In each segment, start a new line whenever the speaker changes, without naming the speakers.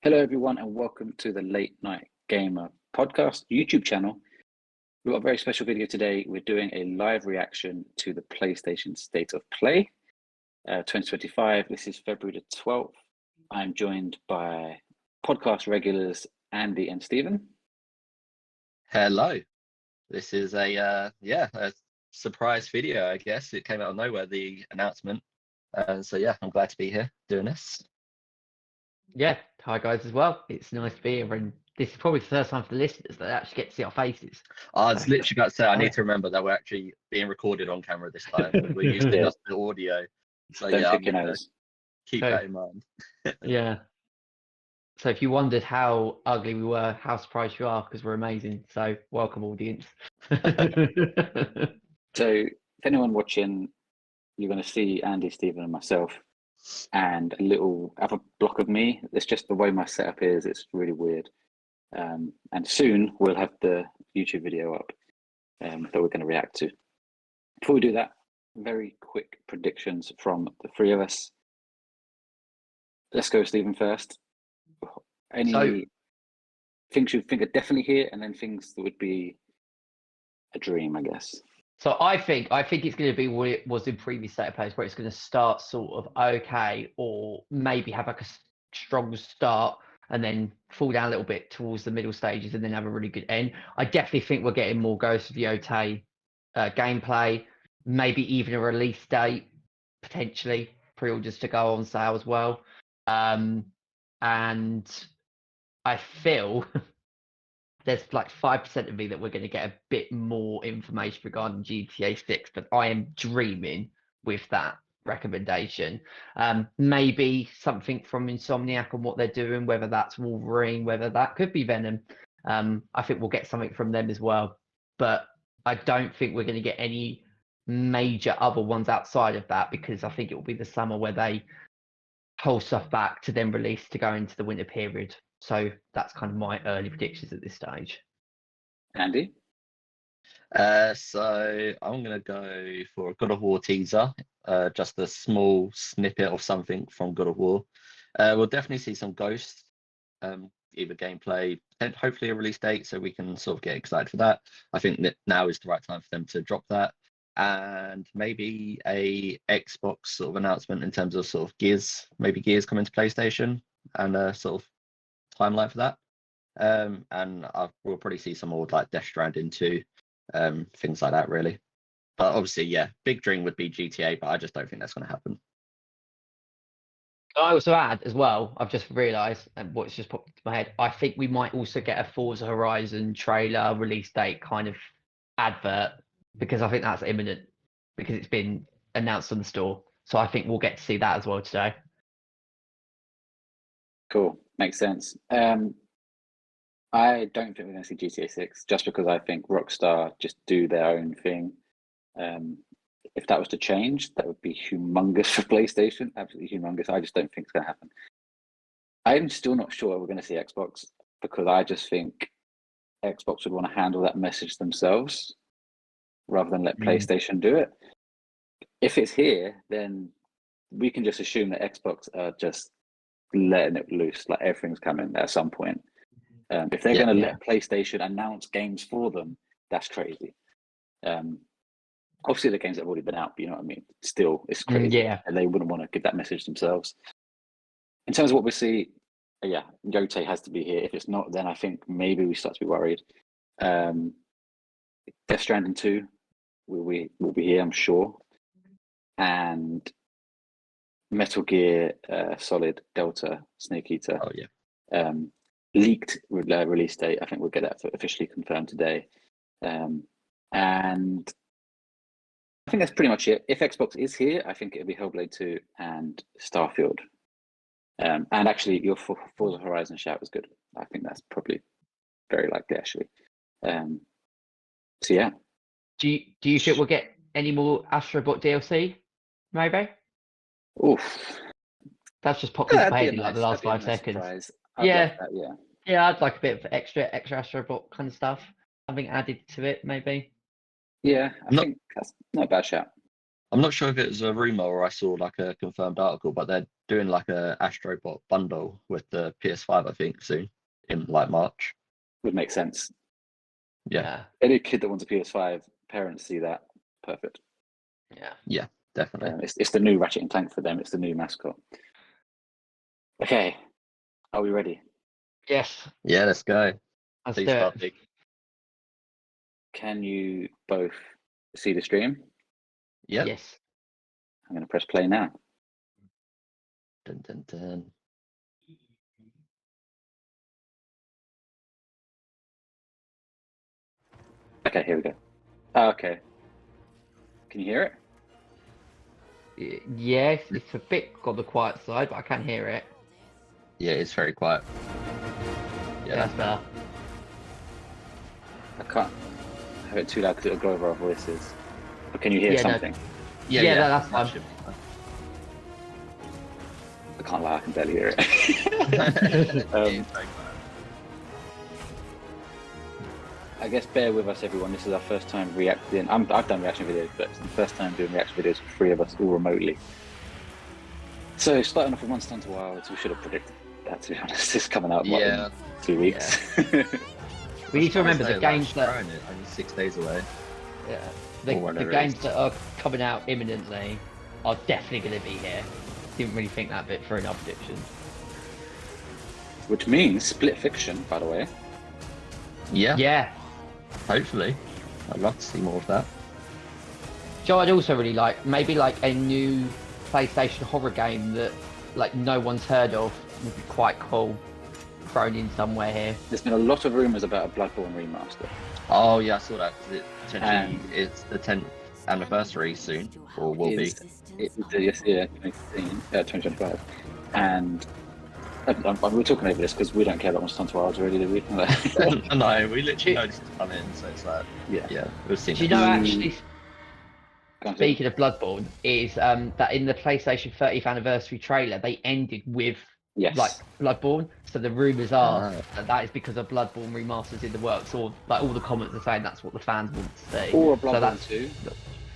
Hello, everyone, and welcome to the Late Night Gamer podcast YouTube channel. We've got a very special video today. We're doing a live reaction to the PlayStation State of Play 2025. This is February the 12th. I'm joined by podcast regulars Andy and Stephen.
Hello. This is a surprise video, I guess. It came out of nowhere, the announcement. So I'm glad to be here doing this.
Yeah, hi guys as well. It's nice to be here, and this is probably the first time for the listeners that actually get to see our faces.
I was literally about to say, I need to remember that we're actually being recorded on camera this time. We're using just the audio. So I'm going to keep that in mind.
Yeah. So if you wondered how ugly we were, how surprised you are, because we're amazing. So welcome, audience.
So if anyone watching, you're going to see Andy, Stephen, and myself, and a little other block of me. It's just the way my setup is. It's really weird. And soon we'll have the YouTube video up that we're going to react to. Before we do that, very quick predictions from the three of us. Let's go, Stephen, first. Any things you think are definitely here, and then things that would be a dream, I guess.
So I think it's going to be what it was in previous State of Play, where it's going to start sort of okay, or maybe have like a strong start and then fall down a little bit towards the middle stages and then have a really good end. I definitely think we're getting more Ghost of Yotei gameplay, maybe even a release date, potentially pre-orders to go on sale as well. And I feel there's like 5% of me that we're going to get a bit more information regarding GTA 6, but I am dreaming with that recommendation. Maybe something from Insomniac on what they're doing, whether that's Wolverine, whether that could be Venom. I think we'll get something from them as well, but I don't think we're going to get any major other ones outside of that, because I think it will be the summer where they hold stuff back to then release to go into the winter period. So that's kind of my early predictions at this stage.
Andy?
So I'm going to go for a God of War teaser, just a small snippet of something from God of War. We'll definitely see some Ghosts, either gameplay, and hopefully a release date, so we can sort of get excited for that. I think that now is the right time for them to drop that. And maybe a Xbox sort of announcement in terms of sort of Gears, maybe Gears coming to PlayStation, and a sort of timeline for that. And we'll probably see some more like Death Stranding 2, things like that, really. But obviously, big dream would be GTA, but I just don't think that's going to happen.
I also add as well, I've just realised, and what's just popped into my head, I think we might also get a Forza Horizon trailer release date kind of advert, because I think that's imminent, because it's been announced on the store. So I think we'll get to see that as well today.
Cool, makes sense. I don't think we're going to see GTA 6, just because I think Rockstar just do their own thing. If that was to change, that would be humongous for PlayStation, absolutely humongous. I just don't think it's going to happen. I'm still not sure we're going to see Xbox, because I just think Xbox would want to handle that message themselves rather than let PlayStation do it. If it's here, then we can just assume that Xbox are just letting it loose, like everything's coming at some point. If they're going to let PlayStation announce games for them, that's crazy. Obviously the games have already been out, but you know what I mean? Still, it's crazy. And they wouldn't want to give that message themselves. In terms of what we see, Yotei has to be here. If it's not, then I think maybe we start to be worried. Death Stranding 2 will be here, I'm sure. And Metal Gear Solid Delta Snake Eater. Leaked release date. I think we'll get that officially confirmed today. And I think that's pretty much it. If Xbox is here, I think it'll be Hellblade 2 and Starfield. And actually, your Forza Horizon shout was good. I think that's probably very likely, actually. So yeah.
Do you think we'll get any more Astrobot DLC? Maybe.
Oof.
That's just popped into my head in like the last 5 seconds. Yeah, I'd like a bit of extra Astrobot kind of stuff. Something added to it, maybe.
Yeah, I think that's not a bad shout.
I'm not sure if it was a rumor or I saw like a confirmed article, but they're doing like a Astrobot bundle with the PS5, I think, soon in like March.
Would make sense.
Yeah.
Any kid that wants a PS5, parents see that, perfect.
Yeah.
Definitely.
It's the new Ratchet and Clank for them. It's the new mascot. Okay, are we ready?
Yes.
Yeah, let's go.
Let's
Please
do
start
it.
big.
Can you both see the stream?
Yep.
Yes.
I'm going to press play now.
Dun, dun, dun.
Okay, here we go. Oh, okay. Can you hear it?
Yes, it's a bit on the quiet side, but I can hear it.
Yeah, it's very quiet.
Yeah, that's better.
I can't have it too loud because it'll go over our voices. But can you hear
Yeah, no.
something?
Yeah, that's
that
fine.
should be fine.
I can't lie, I can barely hear it.
Yeah, it's very quiet.
I guess bear with us, everyone. This is our first time reacting. I've done reaction videos, but it's the first time doing reaction videos for 3 of us, all remotely. So starting off with Monster Hunter Wilds, we should have predicted that, to be honest. It's coming out in 2 weeks.
We need to remember the
Like,
games that
throwing it only 6 days away.
the
or whatever it
games
is.
that are coming out imminently are definitely going to be here. Didn't really think that bit through in our predictions.
Which means Split Fiction, by the way.
Yeah.
Hopefully. I'd love to see more of that.
Joe, I'd also really like maybe like a new PlayStation horror game that like no one's heard of would be quite cool. Thrown in somewhere here.
There's been a lot of rumours about a Bloodborne remaster.
Oh yeah, I saw that. Potentially it's the 10th anniversary soon, or will be.
Yes, yeah, 2025. And we're talking over this because we don't care about Monster Hunter Wilds already, do we?
No, we literally know this is coming, so it's like,
Yeah.
we've seen
Do you
it.
know actually?
Go on,
Speaking of Bloodborne, is that in the PlayStation 30th anniversary trailer they ended with
Yes.
like Bloodborne. So the rumours are that is because of Bloodborne remasters in the works, or like all the comments are saying that's what the fans want to see.
Or a
So
Bloodborne
that's
2.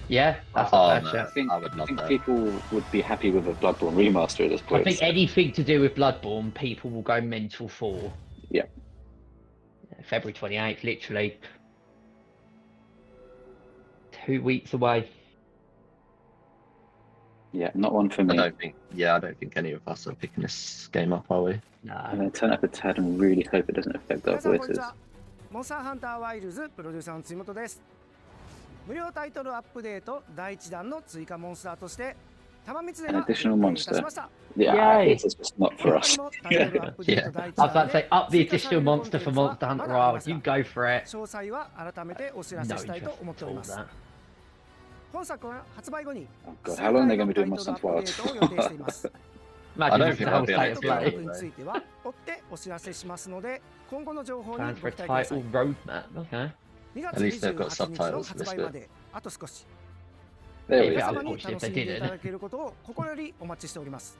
yeah, that's
Oh,
a fair
no.
shout.
I would love that.
People would be happy with a Bloodborne remaster at this point.
I think anything to do with Bloodborne, people will go mental for.
Yeah.
February 28th, literally 2 weeks away.
Yeah, not one for
I
me.
don't think any of us are picking this game up, are we?
I'm
No.
going to turn up a tad and really hope it doesn't affect our
皆さんこんに
voices.
ちは。モンスターハンターワイルズプロデューサーの辻本です。無料タイトルアップデート第1弾の追加モンスターとして玉光で
An
が
additional
決定いたしました。
Yeah,
Yay.
it's just not for us.
他にもタイトルアップデート第1
I was
弾
about to
で
say up the
追加され
additional
るコン
monster
テン
for
ツは
Monster
ま
Hunter
だありま
Wilds.
す
You
が
go for it.
詳細は改めてお知ら
No
せしたい
interest
と思って
at
おり
all
ます。
that.
本作は発売後に
Oh God, how long are they going to be
タ
doing
イ
Monster
トルア
Hunter
ップデ
Wilds?
ートを予定しています。
Imagine
don't
just
think
the whole
I'll be
state
able
of
to do
タイ
play.
トルについては追ってお知らせしますので、今後の情報に
Plans
ご
for
期
a
待ください
title。roadmap. Okay.
2月
At least they've got
28日の
subtitles
発売まであと少し。
There
い
we
や
go.
様に
unfortunately,
楽
if
し
they
んで
did
いた
it.
だけることを心よりお待ちしております。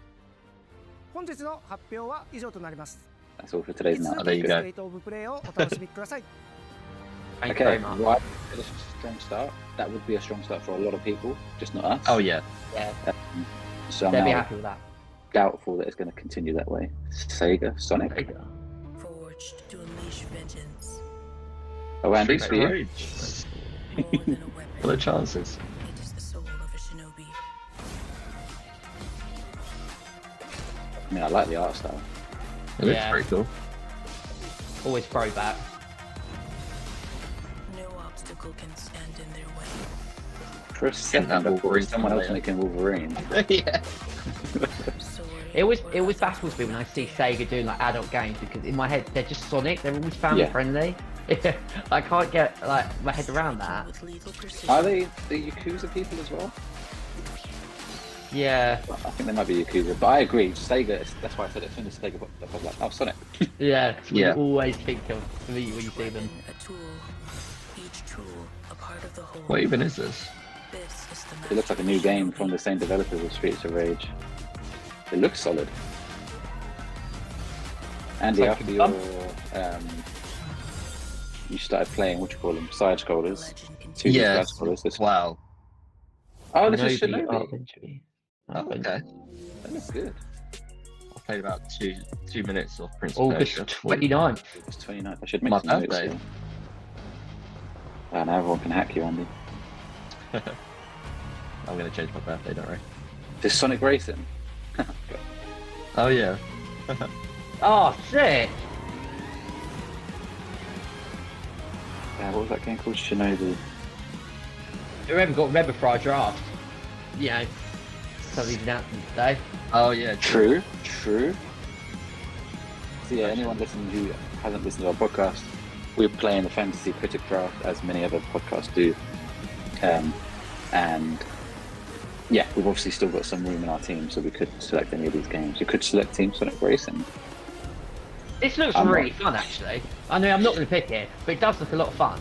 本日の発表は以上となります。
That's all for today's
引き
now.
続
there
き
you
ス
go.
テートオブプレイをお楽しみください。
Thank you
Okay,
very much.
right. This is a strong start. That would be a strong start for a lot of people, just not us.
Oh yeah.
Yeah,
So I'm
they'll be
now
happy with that.
doubtful that it's going to continue that way. Sega, Sonic.
There you go.
Forged to unleash vengeance.
Oh, Andy,
Streets
for
of
you?
Rage.
More than a
What are the
weapon,
chances?
it is the soul of a shinobi.
I mean, I like the art style.
It looks
Yeah.
pretty cool.
Always throwback.
No obstacle can stand in their way.
For a second,
that
I thought
Wolverine
someone else
layer.
making Wolverine.
Yeah.
Sword
It always
or
baffles me when I see Sega doing like adult games because in my head they're just Sonic. They're always family
Yeah.
friendly. I can't get like my head around that.
with lethal precision.
Are they the Yakuza people as well?
Yeah,
I think they might be Yakuza, but I agree. Sega, that's why I said it. As soon as Sega popped up, I was like, oh, Sonic.
yeah. It's what
Yeah.
you always think of when you see them.
Weapon, a tool. Each tool, a part of the whole.
What even is this?
This is the
It looks like a new game from the same developers as Streets of Rage. It looks solid. Andy,
Like
after
fun.
you started playing, what you call them, side scrollers.
legend continues.
2D
Yeah.
side scrollers. This,
Wow.
oh, this is
Shinobi
Shinobi.
Arbitrary.
Oh, okay.
That looks good.
played about two minutes of Prince of
August
Persia.
29th.
It's 29th. I should make
My
some notes
birthday.
here. And everyone can hack you, Andy.
I'm going to change my birthday, don't worry.
This Sonic Racing.
Oh, yeah.
Oh, sick!
What was that game called? Shinobi.
Whoever got Rebel for our draft, you know, some of these announcements today.
Oh, yeah.
True. So yeah, anyone listening who hasn't listened to our podcast, we're playing the Fantasy Critic Draft as many other podcasts do. And yeah, we've obviously still got some room in our team, so we could select any of these games. You could select Team Sonic Racing.
This looks really fun, actually. I know I'm not going to pick it, but it does look a lot of fun.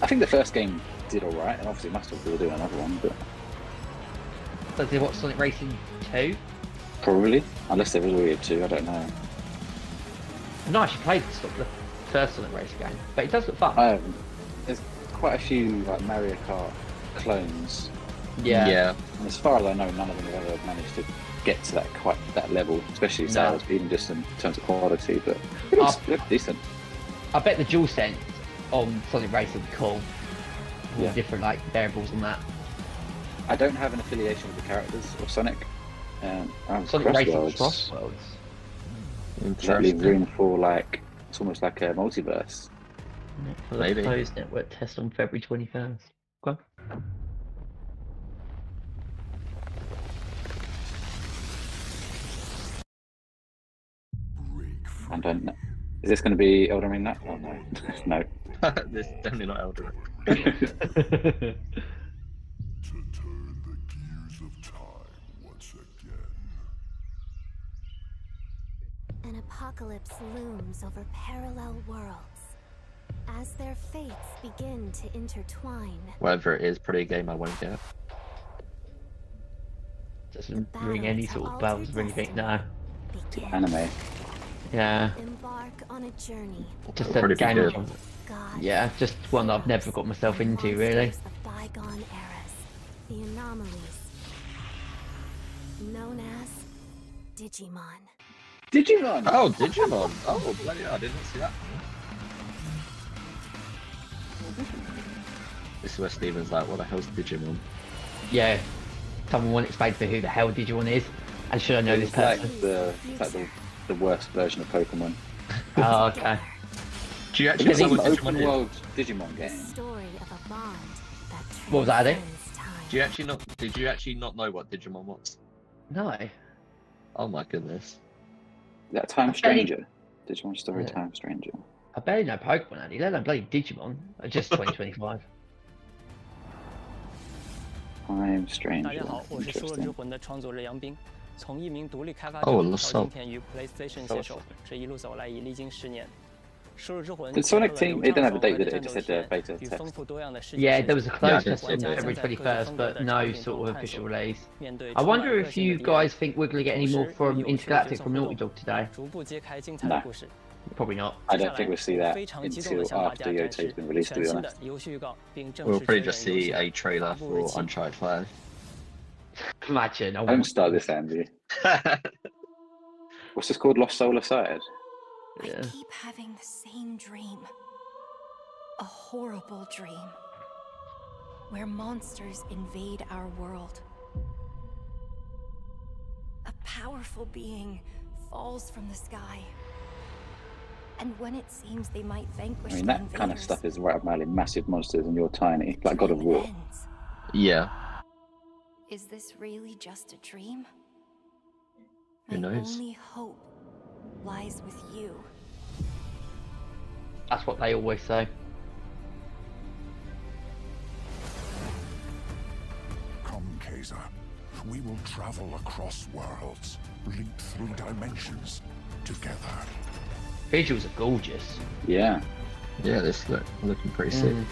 I think the first game did alright, and obviously Master will do another one, but
Does it watch Sonic Racing 2?
probably. Unless there is already a 2, I don't know.
No, I actually played the first Sonic Racing game, but it does look fun.
There's quite a few like Mario Kart clones,
Yeah.
and as far as I know, none of them have ever managed to get to that level, especially sales, even just in terms of quality. But it looks decent.
I bet the DualSense on Sonic Racing would be cool. All
Yeah.
different like variables on that.
I don't have an affiliation with the characters of Sonic.
Sonic Racing
Crossworlds.
Crossworlds.
Does that leave
Interesting.
room for like it's almost like a multiverse?
For the
Maybe.
closed network test on February 21st. Okay.
I don't know. Is this going to be Elden Ring? That? Oh no, no.
This is definitely not Elden Ring.
To turn the gears of time once again.
An apocalypse looms over parallel worlds. As their fates begin to intertwine,
Whatever it is, probably a game I won't get.
Doesn't ring any sort of bells or anything, no.
begin.
Anime.
Yeah.
Embark on a journey.
Just
It'll
a
probably be
game.
good.
God.
Yeah, just one that I've never got myself into, really.
Monsters of bygone eras. The anomalies. Known as Digimon.
Digimon.
Oh, Digimon! Oh, bloody hell, I didn't see that. This is where Steven's like, what the hell's Digimon?
Yeah. Someone won't explain to me who the hell Digimon is. And should I know this
It's like
person?
it's like the worst version of Pokemon.
Oh, okay.
Do you
Have
actually
you
know
seen
what
the
Digimon
open
is?
world Digimon
The
game?
story of a bond that
What was that, Eddie?
transcends time.
Do you actually not? Did you actually not know what Digimon was?
No.
Oh my goodness!
Is that Time
I barely-
Stranger? Digimon Story
Yeah.
Time Stranger.
I barely know Pokemon, Andy. Let alone bloody Digimon. Just 2025.
Time
大
Stranger.
家好，我是《修罗之
Interesting.
魂》的创作者杨冰。从一名独立开发
哦
者到
老少
今天与 PlayStation 携手，这一路走来已历经10年。《修罗之魂》
Did Sonic Team- it didn't have a date,
的
did it?
战
It
斗
just
体
said,
验
beta
与
test.
丰富多样的世界
Yeah,
线
there was a
Yeah,
closed
I did
test
see
on
that.
February 21st, but no sort of official release.
面对
I
充满
wonder
个
if
性
you
的敌人
guys think we're going to get any more
同时
from
有趣的
Intergalactic
角色
from
互
Naughty
动
Dog today.
逐步揭开精彩的
No.
故事。
Probably not.
I
接
don't
下
think
来
we'll see
我
that
非常激动
until
的向大
after
家
the
展
OTA's
示
been released, to
全
be
新
honest.
的游戏预告，并正
We'll
式
probably
确
just
认游
see
戏
a trailer
发布日
for
期。
Uncharted 5.
Imagine. I
Don't
want-
start this, Andy. What's this called? Lost Soul Aside?
Yeah.
I keep having the same dream. A horrible dream. Where monsters invade our world. A powerful being falls from the sky. And when it seems they might vanquish
I mean,
the
that kind of
invaders,
stuff is right up my alley. Massive monsters and you're tiny, like God of
dream
War.
ends.
Yeah.
Is this really just a dream?
Who
My
knows?
only hope lies with you.
That's what they always say.
Come, Kaiser. We will travel across worlds, leap through dimensions, together.
Visuals are gorgeous.
Yeah.
Yeah, this looking pretty sick.
Mm.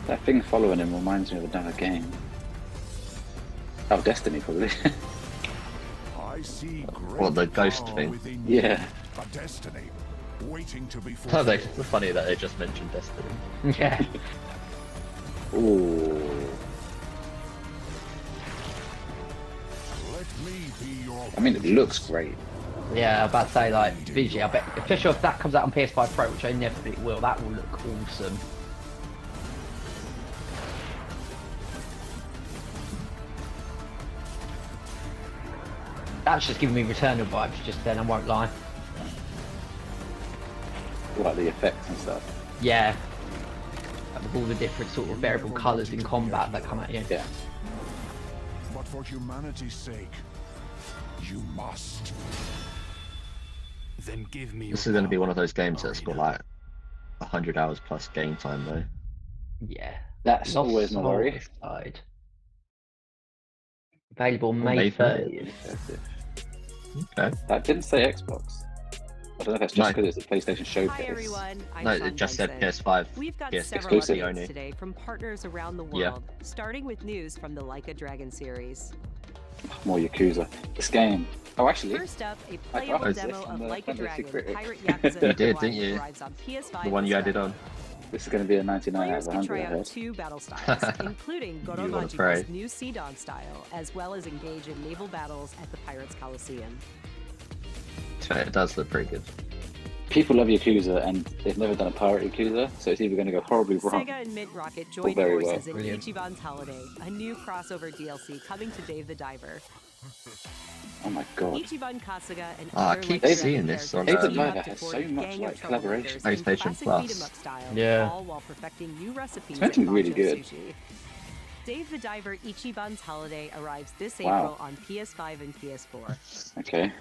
That thing following him reminds me of another game. Oh, Destiny, probably.
I see great
What, the ghost
power
thing?
within you,
Yeah.
a destiny waiting to be
Oh,
fulfilled.
it's funny that they just mentioned Destiny.
Yeah.
Ooh.
Let
I mean, it looks great.
Yeah, I'm about to say, like, visually, I bet, especially if that comes out on PS5 Pro, which I never think it will, that will look awesome. That's just giving me Returnal vibes just then, I won't lie.
Like the effects and stuff.
Yeah. Like with all the different sort of variable colours in combat that come at you.
Yeah.
But for humanity's sake, you must.
Then give me.
This is going to be one of those games that's got like 100 hours plus game time though.
Yeah.
That's
Not
always my worry.
side. Available May 30th.
Okay.
That didn't say Xbox. I don't know if that's just because it's a PlayStation showcase.
Hi everyone, I'm
No,
Sean
it just said
Benson.
PS5.
We've got
PS
several
exclusive
updates
only.
today from partners around the world,
Yeah.
starting with news from the Like a Dragon series.
More Yakuza. This game. Oh, actually,
First up, a
I
playable
got
demo
this
of
from
Like a
Fantasy
Dragon,
Critic.
Pirate Yakuza
You did,
Rewind
didn't you?
arrives on PS5
The one you
this
added
month.
on.
this is going to be a 99 out
Players
of
can
100,
try
I
out
heard.
2 battle styles, including
wanna
Goromaji's
pray.
new Sea Dawn style, as well as engage in naval battles at the Pirates Coliseum.
It does look pretty good.
People love Yakuza, and they've never done a pirate Yakuza, so it's either going to go horribly wrong.
Sega and Mint Rocket joined
very well.
forces in
Brilliant.
Ichiban's Holiday, a new crossover DLC coming to Dave the Diver.
Oh my god.
Ichiban Kasuga and
I
other
keep
Like a
seeing
Dragon
this on,
characters
Dave the
team
Diver
up to
has
forge
so
a
much,
gang
like,
of troublemakers
collaboration.
in
PlayStation
classic
Plus.
beat-em-up style,
Yeah.
all while perfecting new recipes
It's meant to
at
be really
Banjo
good.
Sushi. Dave the Diver Ichiban's Holiday arrives this
Wow.
April on PS5 and PS4.
Okay.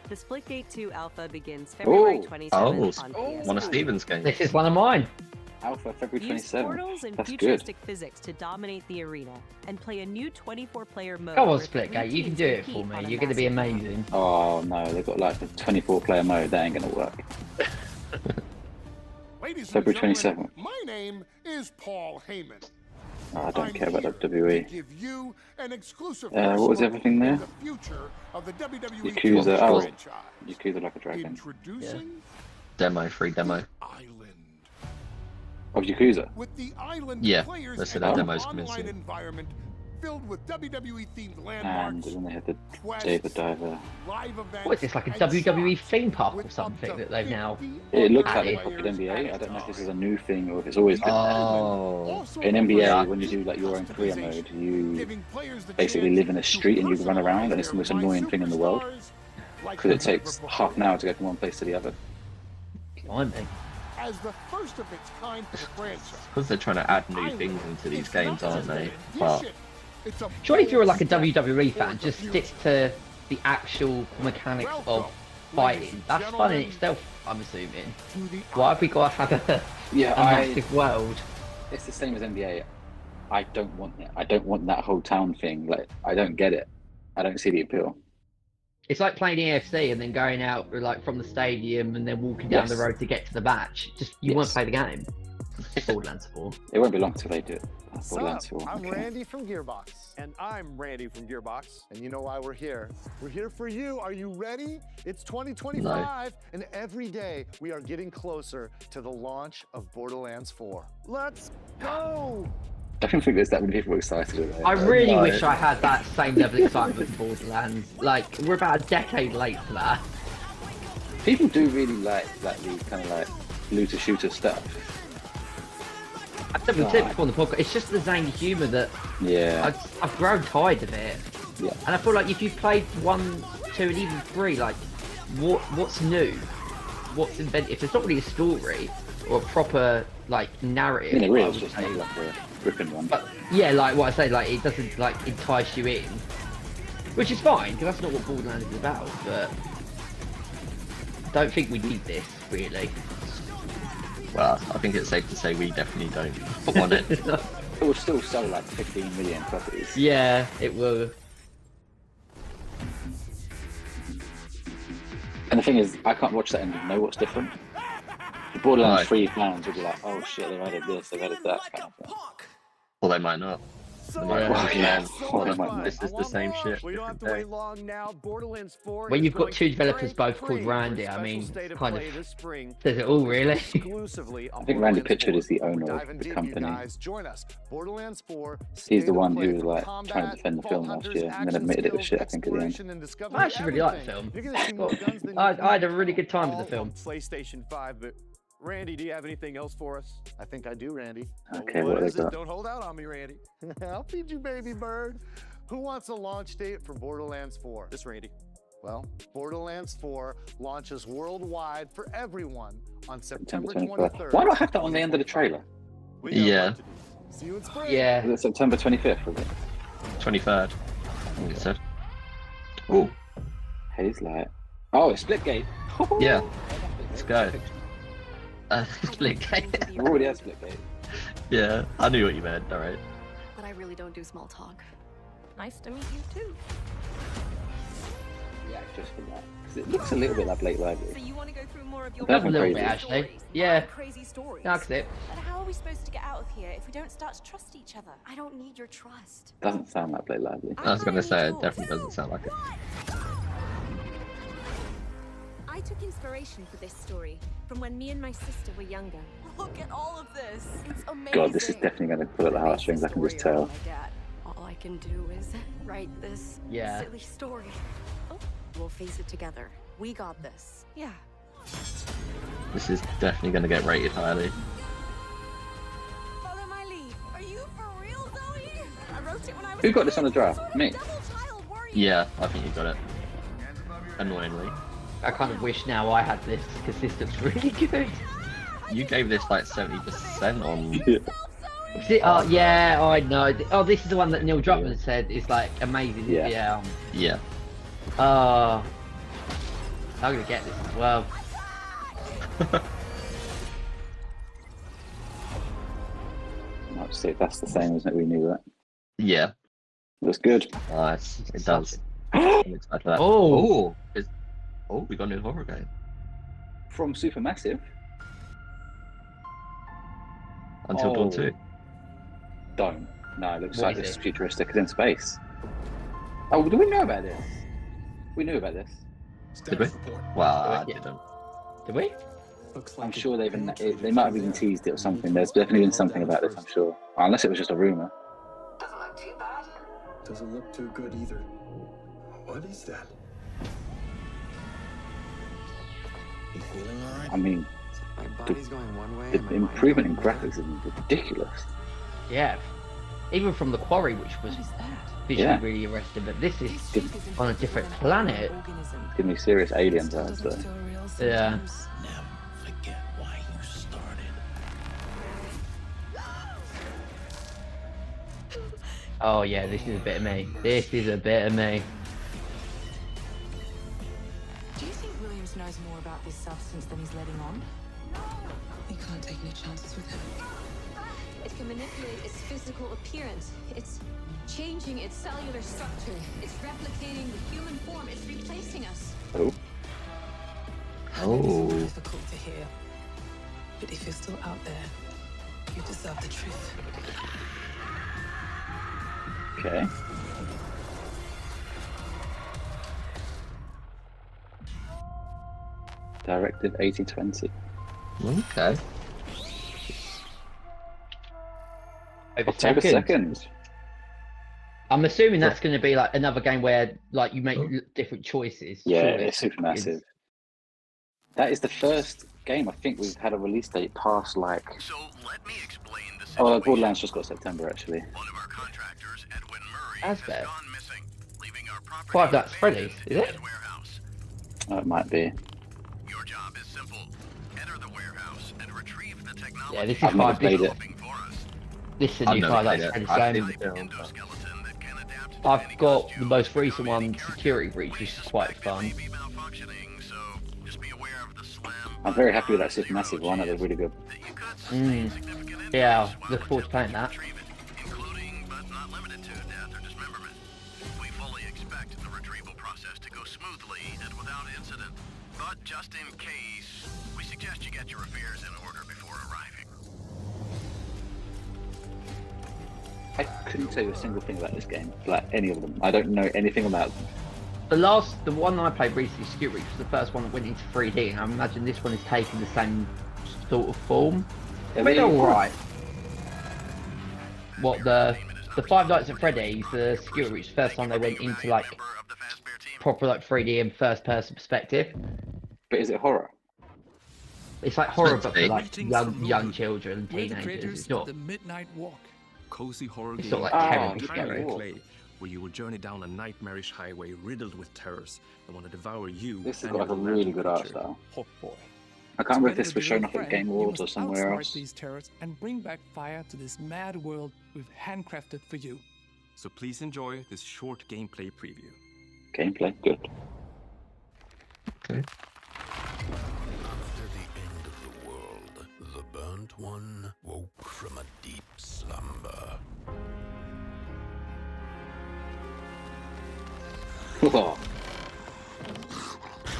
The Splitgate 2 alpha begins February
Oh.
27th
Oh,
on PS5.
one of Steven's games.
This is one of mine.
Alpha February
Use
27th.
portals and
That's good.
futuristic physics to dominate the arena and play a new 24-player mode.
Go on,
where 3
Splitgate, you can
teams
do it
compete
for
on
me.
a
You're going to be
massive map.
amazing.
Oh no, they've got like a 24-player mode. That ain't going to work.
Ladies
February
and gentlemen,
27th.
my name is Paul Heyman.
Oh, I don't
I'm
care about
here
WWE.
to give you an exclusive
What was
look
everything
in
there?
the future of the WWE
Yakuza. Oh,
franchise.
Yakuza Like a Dragon.
Introducing
Demo, free demo.
Island.
Of Yakuza.
With the island
Yeah,
players
they said
and
that
an
demo's coming
online
soon.
environment filled with WWE themed
And
landmarks,
then they had the
quests,
Dave the Diver.
live events,
What is this, like a
and
WWE
shops
theme park or
with up
something
to
that they've now...
50
It looks
other
like they
players
copied NBA.
at
I don't know if
a
this is a
time.
new thing or if it's always been there.
Oh.
Also
In NBA,
offers
when you do like your own career mode, you
giving players the
basically
chance
live in a
to
street and you run around,
personalize
and it's the most
their
annoying thing in the world
superstars like
because it
never
takes
before.
half an hour to go from one place to the other.
Blimey.
As the first of its kind for the franchise.
Because they're trying to add new things into these games, aren't they? But
Surely if you're like a WWE fan, just stick to the actual mechanics of fighting. That's fun in itself, I'm assuming. Why have we got to have a
Yeah,
massive world?
It's the same as NBA. I don't want it. I don't want that whole town thing. Like, I don't get it. I don't see the appeal.
It's like playing EFC and then going out like from the stadium and then walking down the
Yes.
road to get to the match. Just you won't
Yes.
play the game. Borderlands 4.
It won't be long till they do it.
What's
Borderlands
up?
4.
I'm
Okay.
Randy from Gearbox. And I'm Randy from Gearbox. And you know why we're here? We're here for you. Are you ready? It's 2025, and every day we are getting closer to the launch of Borderlands 4. Let's go!
I don't think there's that many people excited about it.
I really
No.
wish I had that same level of excitement for Borderlands. Like, we're about a decade late for that.
People do really like the kind of like looter shooter stuff.
I've said it before on the podcast, it's just the zany humour that
Yeah.
I've grown tired of it.
Yeah.
And I feel like if you played 1, 2 and even 3, like, what's new? What's invented? If there's not really a story or a proper, like, narrative.
I mean, it
I
really is
would
just
say,
like a ripping one.
but yeah, like what I say, like, it doesn't, like, entice you in. Which is fine, because that's not what Borderlands is about, but I don't think we need this, really.
well, I think it's safe to say we definitely don't want it.
It will still sell like 15 million copies.
Yeah, it will.
And the thing is, I can't watch that and know what's different. The Borderlands
Right.
3 fans will be like, oh shit, they've added this, they've added that. Kind of thing.
Or they might not.
so
Yeah.
much.
Yeah.
So
Oh,
much
my
fun.
This is the same shit.
We don't have to
different
wait long now. Borderlands 4
When
is
you've got
going
two
to
developers
break
both called
free
Randy,
for a
I mean,
special state of
kind
play
of
this spring.
says it all,
Focused
really.
Exclusively on
I think Randy
Borderlands
Pitchford
4.
is the
We're
owner
diving
of the
deep,
company.
You guys. Join us. Borderlands 4.
He's the one
state of
who was
play,
like trying
combat,
to defend the
Vault
film last
Hunters,
year and then
action
admitted it was
skills,
shit, I think, at the end.
exploration, and discovery.
I actually really like the
Everything.
film.
You're gonna see more guns than
I had a really good time with the
all
film.
on PlayStation 5, but Randy, do you have anything else for us? I think I do, Randy.
Okay,
what
what
is
they
it?
got?
Don't hold out on me, Randy. I'll feed you, baby bird. Who wants a launch date for Borderlands 4? This Randy. Well, Borderlands 4 launches worldwide for everyone on September 23rd.
Why not have that on the end of the trailer?
Yeah.
See you in spring.
Yeah.
Was it September 25th, was it?
23rd. I think it said. Oh,
Haze Light. Oh, it's Splitgate.
yeah. Let's go. Splitgate.
We already had Splitgate.
Yeah, I knew what you meant. All right.
But I really don't do small talk. Nice to meet you too.
Yeah, just for that. 'Cause it looks a little bit like Blake Lively.
So you want to go through more of your
That's
A little
crazy.
bit, actually. Yeah.
Crazy stories.
That's it.
But how are we supposed to get out of here if we don't start to trust each other? I don't need your trust.
Doesn't sound like Blake Lively.
I was gonna say it definitely doesn't sound like it.
I took inspiration for this story from when me and my sister were younger.
Look at all of this. It's amazing.
God, this is definitely going to pull at the heartstrings, I can just tell.
My dad. All I can do is write this
Yeah.
silly story. Oh, we'll face it together. We got this. Yeah.
This is definitely gonna get rated highly.
Follow my lead. Are you for real, Zoe? I wrote it when I was
Who got this on the draft? Me.
Yeah, I think you got it. Annoyingly.
I kind of wish now I had this because this looks really good.
You gave this like 70% on.
Is it? Oh, yeah, I know. Oh, this is the one that Neil Druckmann said is like amazing.
Yeah.
Yeah.
Yeah.
Oh. I'm gonna get this as well.
Let's see if that's the same, isn't it? We knew that.
Yeah.
Looks good.
Nice. It does. I'm excited for that.
Oh.
We got a new horror game.
From Supermassive.
Until Dawn 2.
Don't. No, it looks
What
like
is
it's
it?
futuristic. It's in space. Oh, do we know about this? We knew about this.
Did we? Wow, I
Yeah.
didn't.
Did we?
I'm sure they might have even teased it or something. There's definitely been something about this, I'm sure. Unless it was just a rumor.
Doesn't look too bad. Doesn't look too good either. What is that? You feeling alright?
I mean,
My body's going one way.
the
and my
improvement in
mind's going
graphics is ridiculous.
Yeah. Even from The Quarry, which was visually
Yeah.
really arresting, but this is on a different planet.
Give me serious alien vibes though.
Yeah.
Never forget why you started.
Oh yeah, this is a bit of me. This is a bit of me.
Do you think Williams knows more about this substance than he's letting on? We can't take any chances with him.
It can manipulate its physical appearance. It's changing its cellular structure. It's replicating the human form. It's replacing us.
Oh.
Oh.
Difficult to hear. But if you're still out there, you deserve the truth.
Okay. Directive 8020.
Okay.
October 2nd.
I'm assuming that's going to be like another game where like you make different choices.
Yeah,
surely.
it's super massive. That is the first game I think we've had a release date past like.
So let me explain the situation.
Oh, Borderlands just got September actually.
One of our contractors, Edwin Murray,
Has
has
there?
gone missing, leaving our property
Five Nights at Freddy's, is it?
warehouse.
Oh, it might be.
Your job is simple. Enter the warehouse and retrieve the technology.
Yeah, this is
I've never
Five
played it.
This is a
I've
new
never
Five
played
Nights
it.
at
I've
Freddy's
seen
game.
the film.
I've got the most recent one, Security Breach, which is quite fun.
I'm very happy with that Supermassive one. That was really good.
Yeah, look forward to playing that.
Including but not limited to death or dismemberment. We fully expect the retrieval process to go smoothly and without incident. But just in case, we suggest you get your affairs in order before arriving.
I couldn't tell you a single thing about this game, like any of them. I don't know anything about them.
The one I played recently, Feburary, was the first one that went into 3D, and I imagine this one is taking the same sort of form. It's alright. What, the Five Nights at Freddy's, the Feburary, was the first time they went into like proper like 3D and first person perspective.
But is it horror?
It's like horror, but for like young children, teenagers. It's not.
The Midnight Walk, cozy horror
It's
game.
not like terribly
entirely
scary.
clay, where you will journey down a nightmarish highway riddled with terrors that want to devour you.
This has
and
got like a
your
really
lantern
good art
creature,
style.
Hawk Boy.
I can't remember if
Together
this was
with
shown
your
off at
friend,
Game
you
Awards or
must
somewhere
outsmart
else.
these terrors and bring back fire to this mad world we've handcrafted for you. So please enjoy this short gameplay preview.
Gameplay, good.
After the end of the world, the burnt one woke from a deep slumber.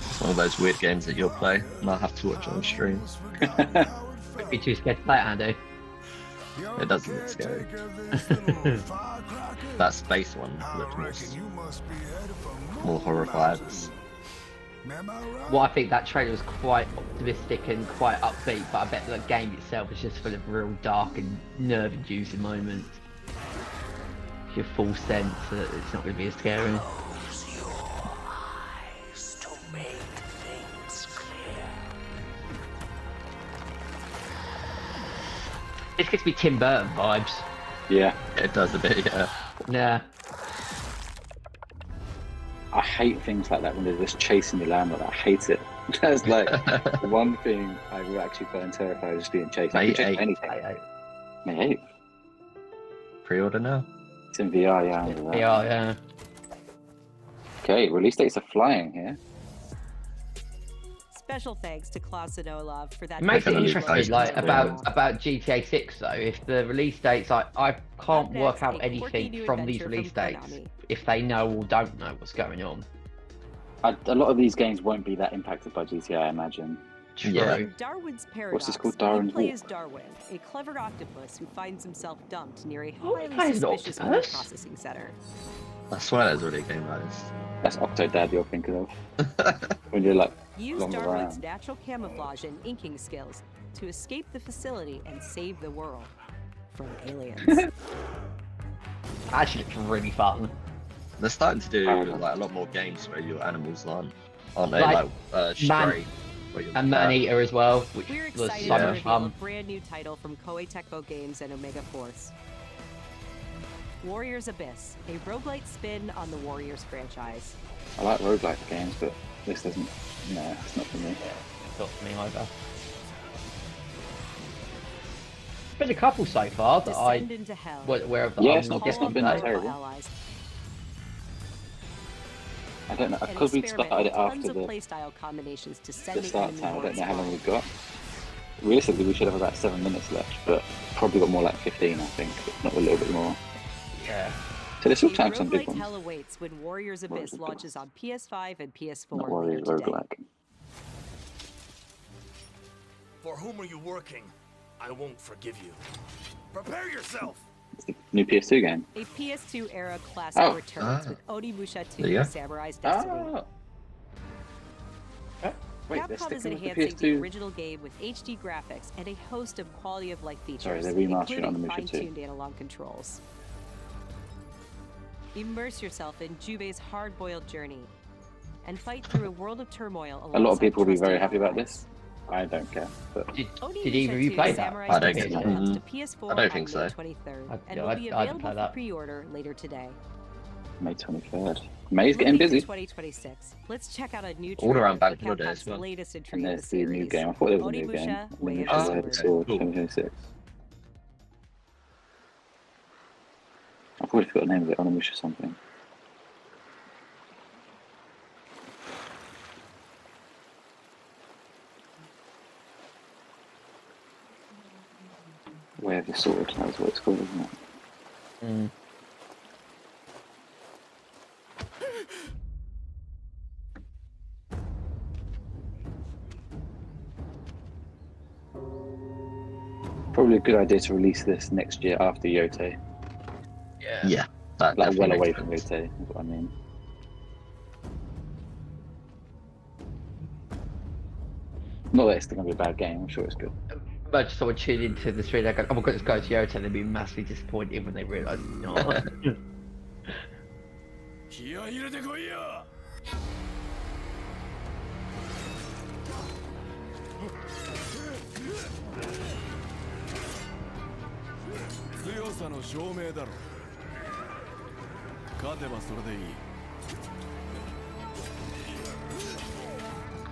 It's one of those weird games that you'll play and I'll have to watch on stream.
Be too scared to play it, Andy.
It doesn't look scary. That space one looked more horror vibes.
Well, I think that trailer was quite optimistic and quite upbeat, but I bet the game itself is just full of real dark and nerve-inducing moments. Your full sense that it's not going to be as scary. This gives me Tim Burton vibes.
Yeah.
It does a bit, yeah.
Yeah.
I hate things like that when they're just chasing you around like that. I hate it. That's like one thing I would actually find terrified, just being chased.
May
Like,
8th.
anything. May 8th.
Pre-order now.
It's in VR, yeah.
VR, yeah.
Okay, release dates are flying here.
Special thanks to Klaus and Olaf for that.
It makes it
Definitely
interesting,
close
like
to
about GTA 6 though. If the release dates, I can't work out anything from these release dates if they know or don't know what's going on.
A lot of these games won't be that impacted by GTA, I imagine.
Yeah.
Darwin's Paradox.
What's this called? Darwin's
You play
Walk?
as Darwin, a clever octopus who finds himself dumped near a
plays
highly
an
suspicious food
octopus?
processing center.
I swear there's already a game like this.
That's Octodad you're thinking of. When you're like,
Use
long
Darwin's
around.
natural camouflage and inking skills to escape the facility and save the world from aliens.
Actually, it's really fun.
They're starting to do like a lot more games where your animals aren't they?
Like,
Stray. where you're
And Man Eater as well, which
We're
was
excited
so
to
much
reveal a
fun.
brand new title from Koei Tecmo Games and Omega Force. Warriors Abyss, a roguelite spin on the Warriors franchise.
I like roguelike games, but this doesn't. No, it's not for me.
It's not for me either. There's been a couple so far that
Descend into hell.
where
Yeah,
I'm
it's not
guessing
been
play.
terrible.
Allies.
I don't know,
An
because we
experiment
started it
with tons
after
of
the
playstyle combinations to send the
start
enemy
time. I don't
hordes
know how long
flying.
we've got. Realistically, we should have about 7 minutes left, but probably got more like 15, I think, if not a little bit more.
Yeah.
So there's still
The
time for some big
roguelike
ones.
hell awaits when Warriors Abyss launches on PS5 and PS4
Not Warriors
later today.
roguelike.
For whom are you working? I won't forgive you. Prepare yourself!
It's the new PS2 game.
A PS2 era classic
Oh.
returns with Onimusha 2
There you go.
Samurai's Destiny.
Oh. Wait, they're
Capcom is
sticking with the
enhancing the
PS2.
original game with HD graphics and a host of quality of life features,
Sorry, they're remastering
including
Onimusha 2.
fine-tuned analog controls. Immerse yourself in Jubei's hard-boiled journey and fight through a world of turmoil.
A lot of people will be
alongside
very
trusted
happy about
allies.
this. I don't care. But
Did
Onimusha
either of you
2
play that?
Samurai's
I don't
Destiny
think so.
comes to PS4
I don't
on
think
May
so.
23rd and
Yeah,
will
I'd
be
play
available for
that.
pre-order later today.
May 23rd. May's getting
Moving to
busy.
2026. Let's check out a new
All around
trailer
Bank
for
Holiday as
Capcom's
well.
latest entry
And
in the
there's the new
series.
game. I thought there was a new game.
Onimusha, Way of
Onimusha
the
Way of the
Sword.
Sword,
Cool.
2026. I've already forgot the name of it. Onimusha something. Way of the Sword. That's what it's called, isn't it?
Mm.
Probably a good idea to release this next year after Yote.
Yeah, that
Like well
definitely
away
makes
from
sense.
rotate, is what I mean. Not that it's going to be a bad game. I'm sure it's good.
But someone tuned into the stream, they go, "Oh my god, it's going to Yota," and they'd be massively disappointed when they realise it's not.
気合い入れてこいよ。強さの証明だろ。勝てばそれでいい。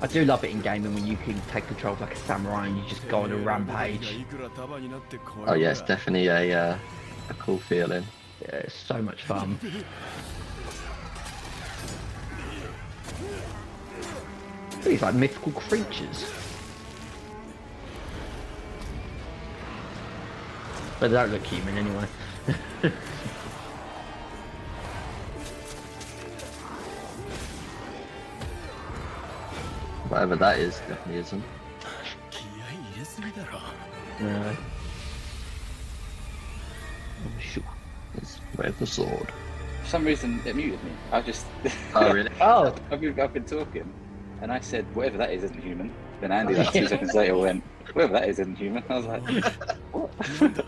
I do love it in gaming when you can take control of like a samurai and you just go on a rampage.
Oh yeah, it's definitely a cool feeling.
Yeah, it's so much fun. These like mythical creatures. But they don't look human anyway.
Whatever that is, definitely isn't.
No.
It's with the sword.
For some reason, it muted me. I just.
Oh really?
Oh.
I've been talking, and I said, "Whatever that is isn't human." Then Andy, like 2 seconds later, went, "Whatever that is isn't human." I was like, "What?"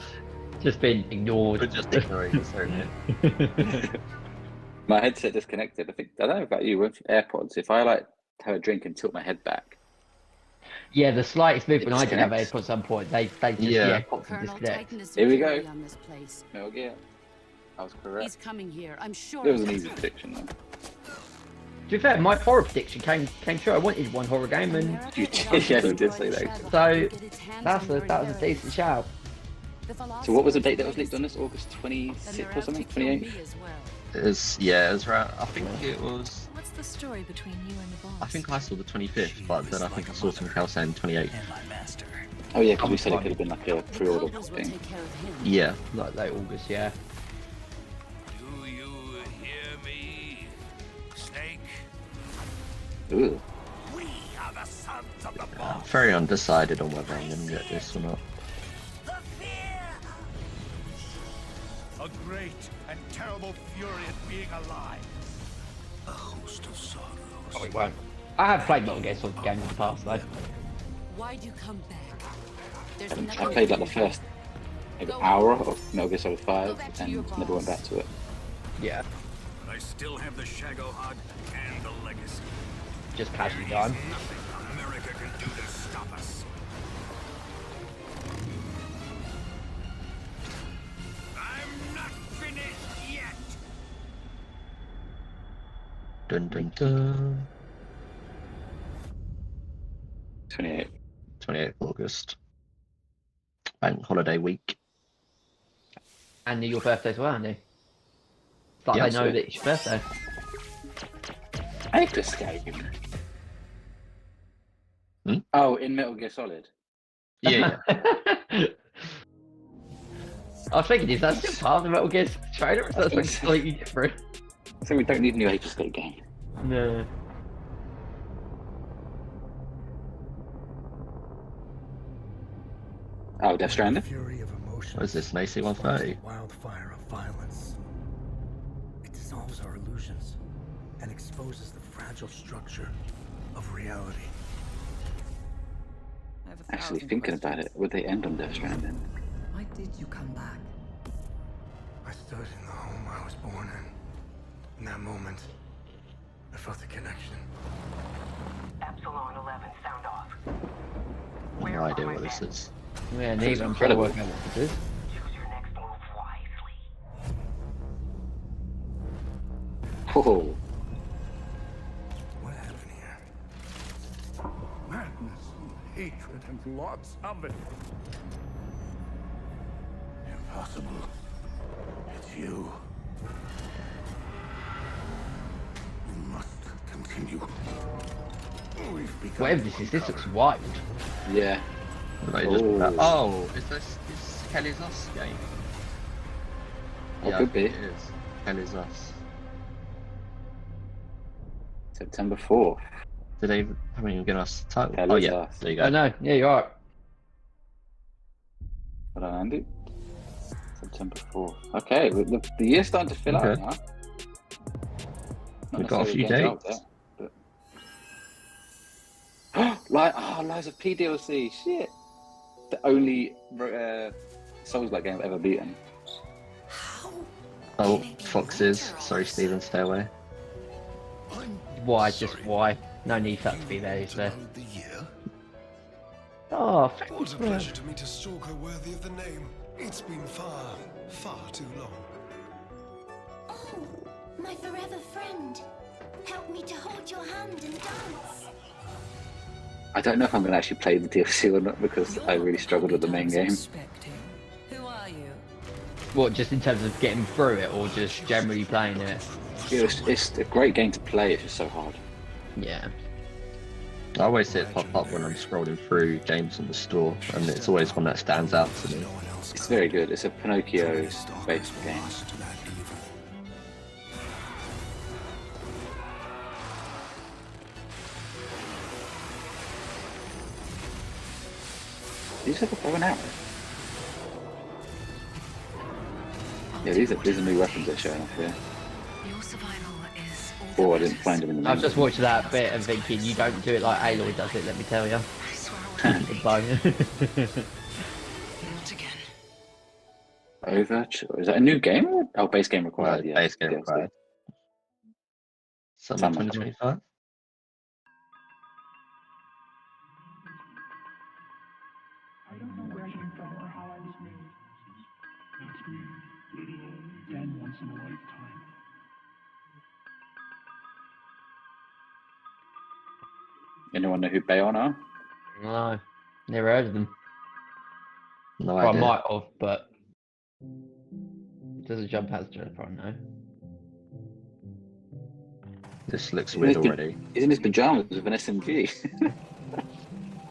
Just been ignored.
We're just ignoring this, aren't we?
My headset disconnected. I don't know about you with AirPods. If I like have a drink and tilt my head back,
Yeah, the slightest movement I did have
disconnects.
AirPods at some point. They just
Yeah.
pop and disconnect.
Here we go.
On this place.
Metal Gear. I was correct.
He's coming here. I'm sure.
It was
of
an
it.
easy prediction though.
To be fair, my horror prediction came true. I wanted one horror game, and
You did, yeah, you did say that.
so that was a decent shout.
So what was the date that was leaked on this? August 26th or something? 28th?
It's yeah, it was around. I think it was.
What's the story between you and the boss?
I think I saw the 25th, but then I think I saw something else saying 28th.
Oh yeah, because we said it could have been like a pre-order thing.
Yeah.
Like late August, yeah.
Do you hear me, Snake?
Ooh.
We are the sons of the
I'm
boss.
very undecided on whether I'm going to get this or not.
A great and terrible fury at being alive. A host of sorrows.
Oh, it won't. I have played Metal Gear Solid games in the past, though.
Why'd you come back? There's
I
nothing
played like the
you can do.
first maybe hour of Metal Gear Solid 5 and never went back to it.
Yeah,
But I still have the Shagohod and the legacy.
just casually
There
done.
is nothing America can do to stop us. I'm not finished yet.
Dun dun dun.
28.
28th August. Bank holiday week.
And your birthday as well, Andy. It's like
Yeah,
they know
so-
that it's your birthday.
I hate this game.
Hmm?
Oh, in Metal Gear Solid.
Yeah.
I was thinking, is that still part of the Metal Gear trailer? Or is that something
Yes.
completely different?
So we don't need a new Ape Escape game.
No.
Oh, Death Stranding?
Fury of emotion.
What is this, an AC-130?
Wildfire of violence. It dissolves our illusions and exposes the fragile structure of reality.
Actually, thinking about it, would they end on Death Stranding?
Why did you come back?
I stood in the home I was born in. In that moment, I felt a connection.
Epsilon 11, sound off.
No idea what this is.
Yeah, neither. I'm trying to
incredible.
work out what this is.
Choose your next move wisely.
Oh,
What happened here?
Madness and hatred and lots of it. Impossible. It's you. You must continue. We've become
Whatever this looks wild.
yeah.
They just-
Oh.
oh, is this Kelly's Us game?
Oh,
Yeah,
could
I think
be.
it is. Kelly's Us.
September 4th.
Did they haven't even given us the title?
Kelly's
Oh yeah,
Us.
there you
Oh
go.
no, yeah, you're right.
Hold on, Andy. September 4th. Okay, the year's starting to fill out now.
We've got a few dates.
Lies of P DLC. Shit. The only Souls-like game I've ever beaten.
Oh, Foxes. Sorry, Stephen, stay away.
Why? Just why? No need for that to be there, is there? Oh,
What a pleasure to meet a stalker worthy of the name. It's been far, far too long.
Oh, my forever friend. Help me to hold your hand and dance.
I don't know if I'm going to actually play the DLC or not because I really struggled with the main game.
Who are you?
What, just in terms of getting through it, or just generally playing it?
It's a great game to play, it's just so hard.
Yeah.
I always see it pop up when I'm scrolling through games in the store, and it's always one that stands out to me.
It's very good. It's a Pinocchio-based game. These are the bow and arrow. Yeah, these are new weapons they're showing off here. Oh, I didn't find them in the
I've just watched that bit and thinking, you don't do it like Aloy does it, let me tell you.
Overture. Is that a new game? Oh, base game required.
No,
yeah,
base game required. Summer 2025.
I don't know where I came from or how I was made. That's me, little old again once in a lifetime.
Anyone know who Bayon are?
No, never heard of them.
No
I
idea.
might have, but does a jump out to I know.
This looks weird already.
He's in his pajamas with an SMG.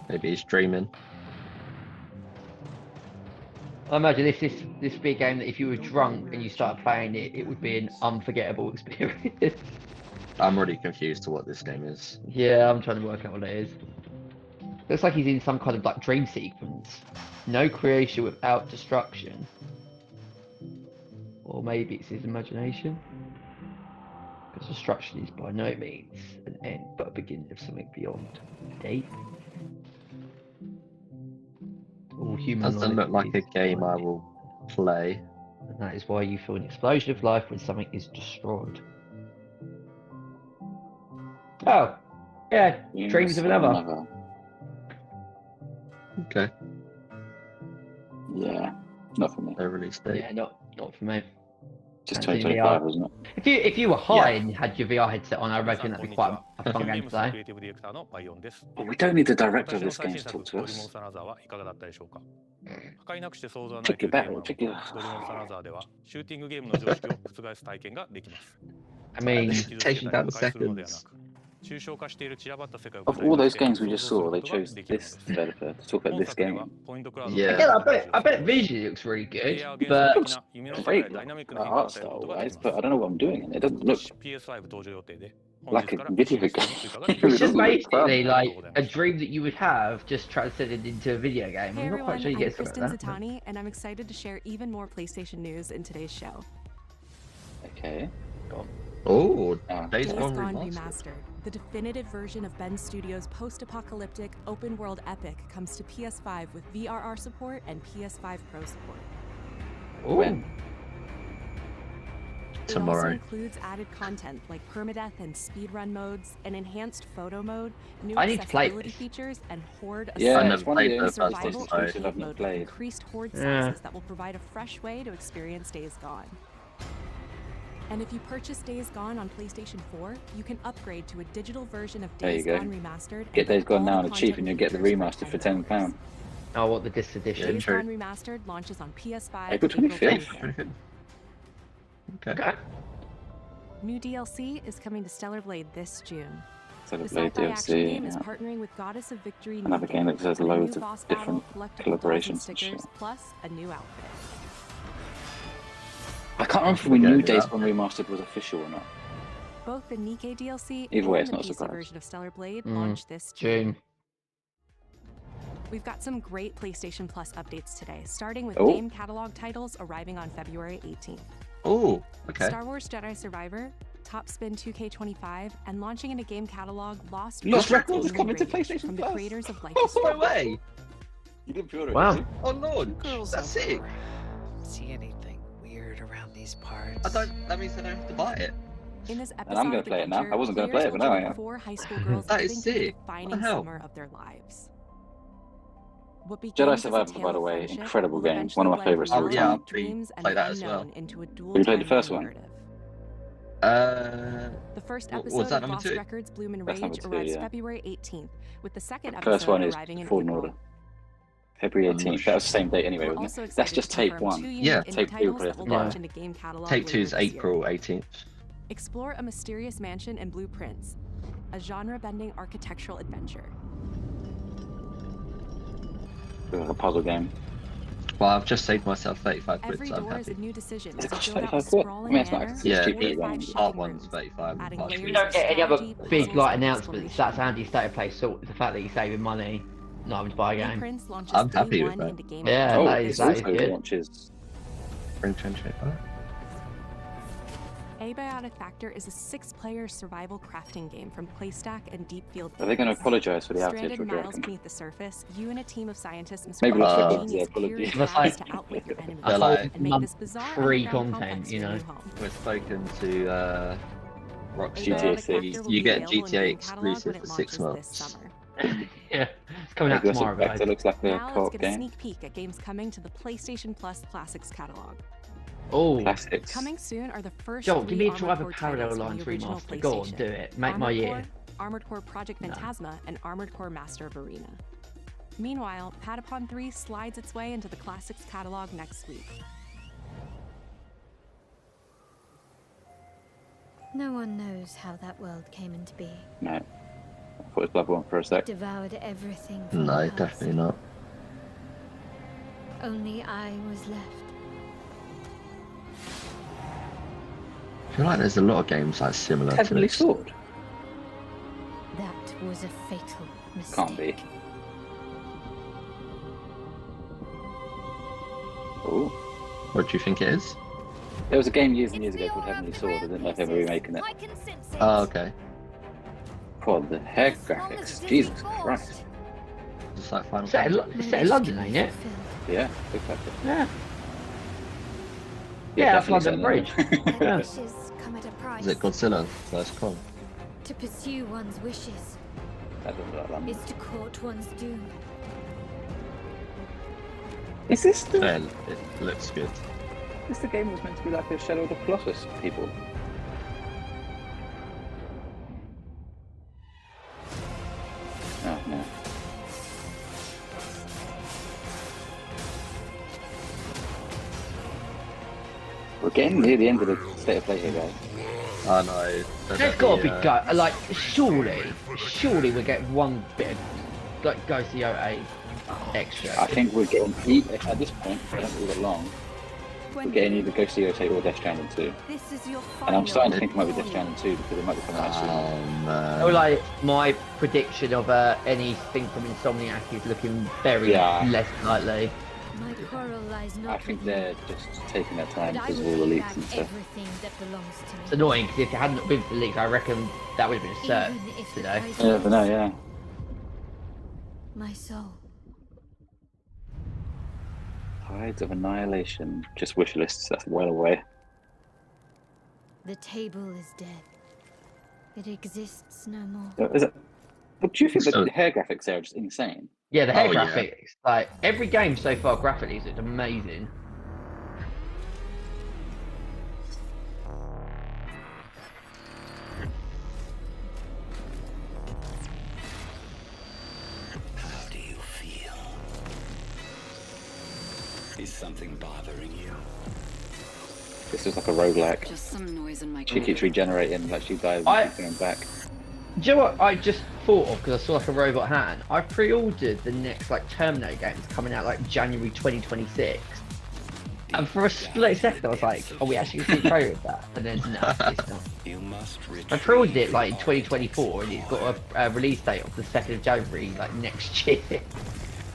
Maybe he's dreaming.
I imagine this would be a game that if you were drunk and you started playing it, it would be an unforgettable experience.
I'm already confused to what this game is.
Yeah, I'm trying to work out what it is. Looks like he's in some kind of like dream sequence. No creation without destruction. Or maybe it's his imagination. Because destruction is by no means an end, but a beginning of something beyond. Date. All human
Doesn't look like a game I will play.
And that is why you feel an explosion of life when something is destroyed. Oh, yeah, Dreams of Another.
Okay.
Yeah, not for me.
No release date.
Yeah, not for me.
Just 2025, isn't it?
If you were high and had your VR headset on, I reckon that'd be quite a fun game to play.
Well, we don't need the director of this game to talk to us. Check your battery, check your...
I mean,
taking down seconds.
Of all those games we just saw, they chose this developer to talk about this game.
Yeah.
Again, I bet visually looks really good, but
it looks great, art style wise, but I don't know what I'm doing in it. It doesn't look like a video game.
It's just basically like a dream that you would have just transcended into a video game.
Hey
I'm not quite sure you
everyone,
get
I'm
something
Kristen
like that.
Zatani, and I'm excited to share even more PlayStation news in today's show.
Okay.
Oh,
Days Gone Remastered. The definitive version of Ben Studios' post-apocalyptic open-world epic comes to PS5 with VRR support and PS5 Pro support.
When?
It also includes added content like permadeath and speedrun modes, an enhanced photo mode, new
I need to play
accessibility
this.
features, and horde
Yeah,
assault.
it's one of the
survival
PlayStation
and
I've not
mode with
played.
increased horde
Yeah.
sizes that will provide a fresh way to experience Days Gone. And if you purchase Days Gone on PlayStation 4, you can upgrade to a digital version of
There you
Days
go.
Gone Remastered.
Get Days Gone now on
the
the cheap and you'll get the remaster for £10.
Oh, what the disc edition?
Days Gone Remastered launches on PS5
April 25th.
25th.
Okay.
New DLC is coming to Stellar Blade this June.
Stellar
The
Blade
sci-fi action
DLC,
game is
yeah.
partnering with Goddess of Victory
Another game that has
with a
loads
new
of
boss battle,
different
collectible dolls and
collaborations and
stickers,
shit.
plus a new outfit.
I can't remember if we knew Days Gone Remastered was official or not.
Both the Nikkei DLC
Either way,
and
it's
the
not a
PC
surprise.
version of Stellar Blade
Mm,
launch this June.
June.
We've got some great PlayStation Plus updates today, starting with
Oh.
game catalog titles arriving on February 18th.
Oh, okay.
Star Wars Jedi Survivor, Top Spin 2K25, and launching in a game catalog, Lost
Records
and
coming to
Rage
PlayStation
from the
Plus.
creators of Life
Oh,
is Strange.
no way.
You didn't pre-order it,
Wow.
did you?
Oh, Lord. That's sick.
See anything weird around these parts?
That means I don't have to buy it.
In this
And I'm gonna
episodic
play it now.
adventure,
I wasn't gonna play
players
it, but
will
now I
join
am.
4 high school girls
That is
living through the
sick. What the
defining
hell?
summer of their lives. What
Jedi
begins as a
Survivor,
tale
by the
of
way,
friendship
incredible
will
game.
eventually
One of my
blend
favorites of all
reality,
yeah,
time.
dreams, and
play
the
that as well.
unknown into a dual
Have you played the
timeline
first one?
narrative. The first
What was
episode
that,
of
number
Lost
2?
Records Bloom and
That's number
Rage
2,
arrives
yeah.
February 18th, with the second
First
episode
one is
arriving in
Fallen
April.
Order. February
I'm not
18th. That was the same date anyway,
We're
wasn't
also
it?
excited
That's just
to
tape
confirm
1.
2 unique
Yeah.
indie
Tape 2
titles
plays
that will
the
launch
game.
into game catalog
Tape
later
2's
this year.
April 18th.
Explore a mysterious mansion and blueprints, a genre-bending architectural adventure.
It was a puzzle game.
Well, I've just saved myself 35 quid,
Every
so I'm
door is a
happy.
new decision
Is it
as
cost
you build out a
35 quid?
sprawling
I mean, it's not-
manor
it's
Yeah,
with
cheaper
fortified
again.
shipping
Part 1's
rooms,
35.
adding
Part
layers
2
You
is
don't get any other
strategy,
big
puzzles,
like
and
announcements.
exploration.
That's Andy's state of play. So the fact that you're saving money, not having to buy a game.
Blueprints launches
I'm
day
happy with
1
that.
into game
Yeah,
Oh,
that
it's
is
also
good.
launches.
Spring 2025.
Abiotic Factor is a 6-player survival crafting game from PlayStack and Deep Field.
Are they going to
Games.
apologise for the outage?
Stranded
What do you
miles
reckon?
beneath the surface, you and a team of scientists must
Maybe
craft
let's
a
look
at the
genius
apology.
period
That's
crafts
like-
to outwit your enemies
They're like
and make this bizarre
free
underground
content,
complex
you
your
know.
new home.
We've spoken to Rockstar.
GTA
Abiotic
6.
Factor will
You
be
get
available in
GTA
game catalog when
exclusive
it
for 6
launches this
months.
summer.
Yeah, it's coming out
Aggressive
tomorrow, guys.
Vector looks like a
Now let's
co-op
get a
game.
sneak peek at games coming to the PlayStation Plus Classics catalog.
Oh,
Classics.
Coming soon are the first
Joel,
3
give me a
Armored
Survivor
Core
Parallel
titles from
Lines
the original
remaster. Go on,
PlayStation.
do it. Make my
Armored
year.
Core, Armored Core Project
No.
Phantasma, and Armored Core Master of Arena. Meanwhile, Patapon 3 slides its way into the Classics catalog next week.
No one knows how that world came into being.
No. I thought it was Bloodborne for a sec.
Devoured everything from
No,
the past.
definitely not.
Only I was left.
I feel like there's a lot of games like similar to
Heavenly
this.
Sword?
That was a fatal mistake.
Can't be. Oh.
What do you think it is?
There was a game years and years ago called Heavenly Sword. I didn't know if they were remaking it.
Oh, okay.
God, the hair graphics. Jesus Christ.
Just like Final
Set
Fantasy.
it's set in London, ain't it?
Yeah, big factor.
Yeah. Yeah, that's
definitely
London
set in
Bridge.
Their
Yeah.
wishes come at a price.
Is it Godzilla vs. Kong?
To pursue one's wishes
That doesn't look like London.
is to court one's doom.
Is this the,
Yeah, it looks good.
is the game that was meant to be like a Shadow of the Colossus, people? Oh, no. We're getting near the end of the state of play here, guys.
Oh no.
There's got to be like surely we get one bit of like Ghost of Yota extra.
I think we're getting, at this point, I don't think we've got long, we're getting either Ghost of Yota or Death Stranding 2.
This is your
And I'm starting to think it might be
warning.
Death Stranding 2 because it might be coming out soon.
Oh
So
no.
like my prediction of anything from Insomniac is looking very
Yeah.
less likely.
My quarrel lies
I
not
think
with you,
they're just taking their time
but I
because of
will
all the
take
leaks
back
and stuff.
everything that belongs to me.
It's annoying because if it hadn't been for the leaks, I reckon that would have been a cert
Even if the
today.
price
You never know, yeah.
my soul.
Tides of Annihilation. Just wish lists, that's well away.
The table is dead. It exists no more.
Is it, but do you think
So-
the hair graphics there are just insane?
Yeah, the hair
Oh, yeah.
graphics. Like every game so far, graphically is amazing.
How do you feel? Is something bothering you?
This is like a roguelike.
Just some noise in my
She keeps regenerating, like she dies
I-
and keeps going back.
Do you know what I just thought of because I saw like a robot hand? I pre-ordered the next like Terminator game that's coming out like January 2026. And for a split second I was like, are we actually going to see a trailer of that? And then no, it's not.
You must
I pre-ordered it like in 2024 and it's got a release date of the 2nd of January like next year.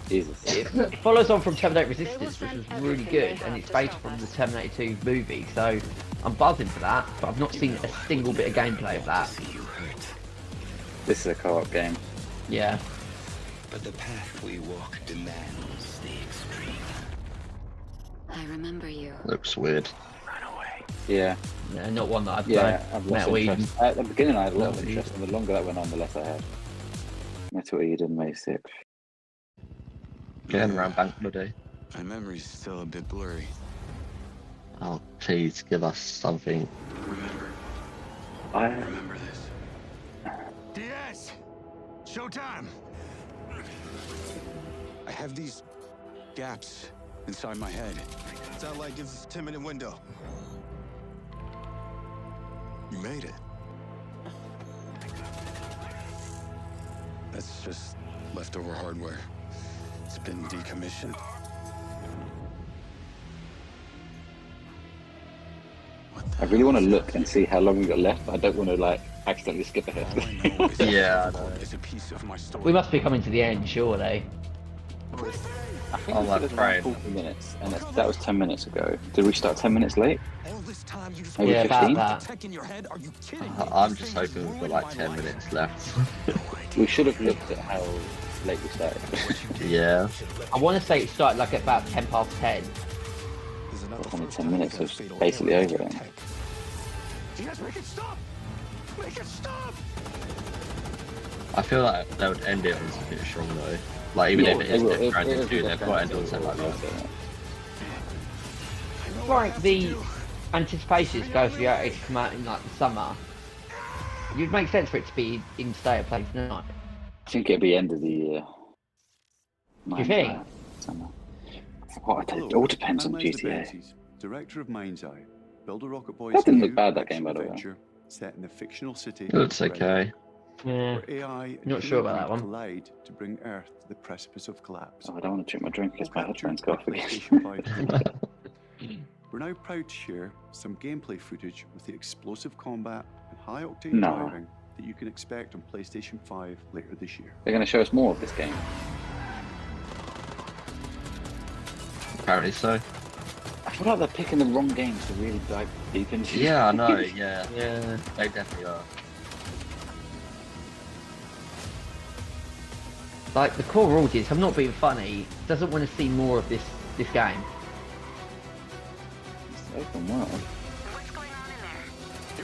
Jesus.
It follows on from Terminator Resistance, which was really good, and it's based from the Terminator 2 movie, so I'm buzzing for that, but I've not seen a single bit of gameplay of that.
This is a co-op game.
Yeah.
But the path we walk demands the extreme.
I remember you.
Looks weird.
Yeah.
Yeah, not one that I've
Yeah,
played.
I've lost
Metal
interest.
Eden.
At the beginning, I had a lot of
Metal
interest, and the longer that went on, the less I had. Metal Eden, May 6th.
Getting around Bank Holiday.
My memory's still a bit blurry.
Oh, please give us something.
I
remember this.
DS! Showtime!
I have these gaps inside my head. Satellite gives us a 10-minute window. You made it. That's just leftover hardware. It's been decommissioned.
I really want to look and see how long we got left, but I don't want to like accidentally skip ahead.
Yeah, I know.
It's a piece of my story.
We must be coming to the end, surely.
I think
I'm
we
like
said it was around
praying.
40 minutes, and that was 10 minutes ago. Did we start 10 minutes late? Maybe
Yeah,
15?
about that.
I'm just hoping we've got like 10 minutes left.
We should have looked at how late we started.
Yeah.
I want to say it started like at about 10 past 10.
Well, only 10 minutes, so it's basically over then.
DS, make it stop! Make it stop!
I feel like they would end it on something strong though. Like even if it is Death Stranding 2, they've got to end on something like that.
Like the anticipation is going to be out to come out in like the summer. You'd make sense for it to be in State of Play tonight.
I think it'll be end of the year.
Do you think?
It all depends on GTA.
Director of Mind's Eye. Build a Rocket Boys.
That didn't look bad, that game, by the way.
Set in a fictional city.
It looks okay.
Yeah.
Where AI and
Not sure
human
about that
mind
one.
collide to bring Earth to the precipice of collapse.
Oh, I don't want to drink my drink because my headphones go off again.
We're now proud to share some gameplay footage with the explosive combat and high-octane
No.
driving that you can expect on PlayStation 5 later this year.
They're going to show us more of this game.
Apparently so.
I feel like they're picking the wrong games to really dive deep into.
Yeah, I know, yeah. Yeah. They definitely are.
Like the core audience, I'm not being funny, doesn't want to see more of this game.
It's open world.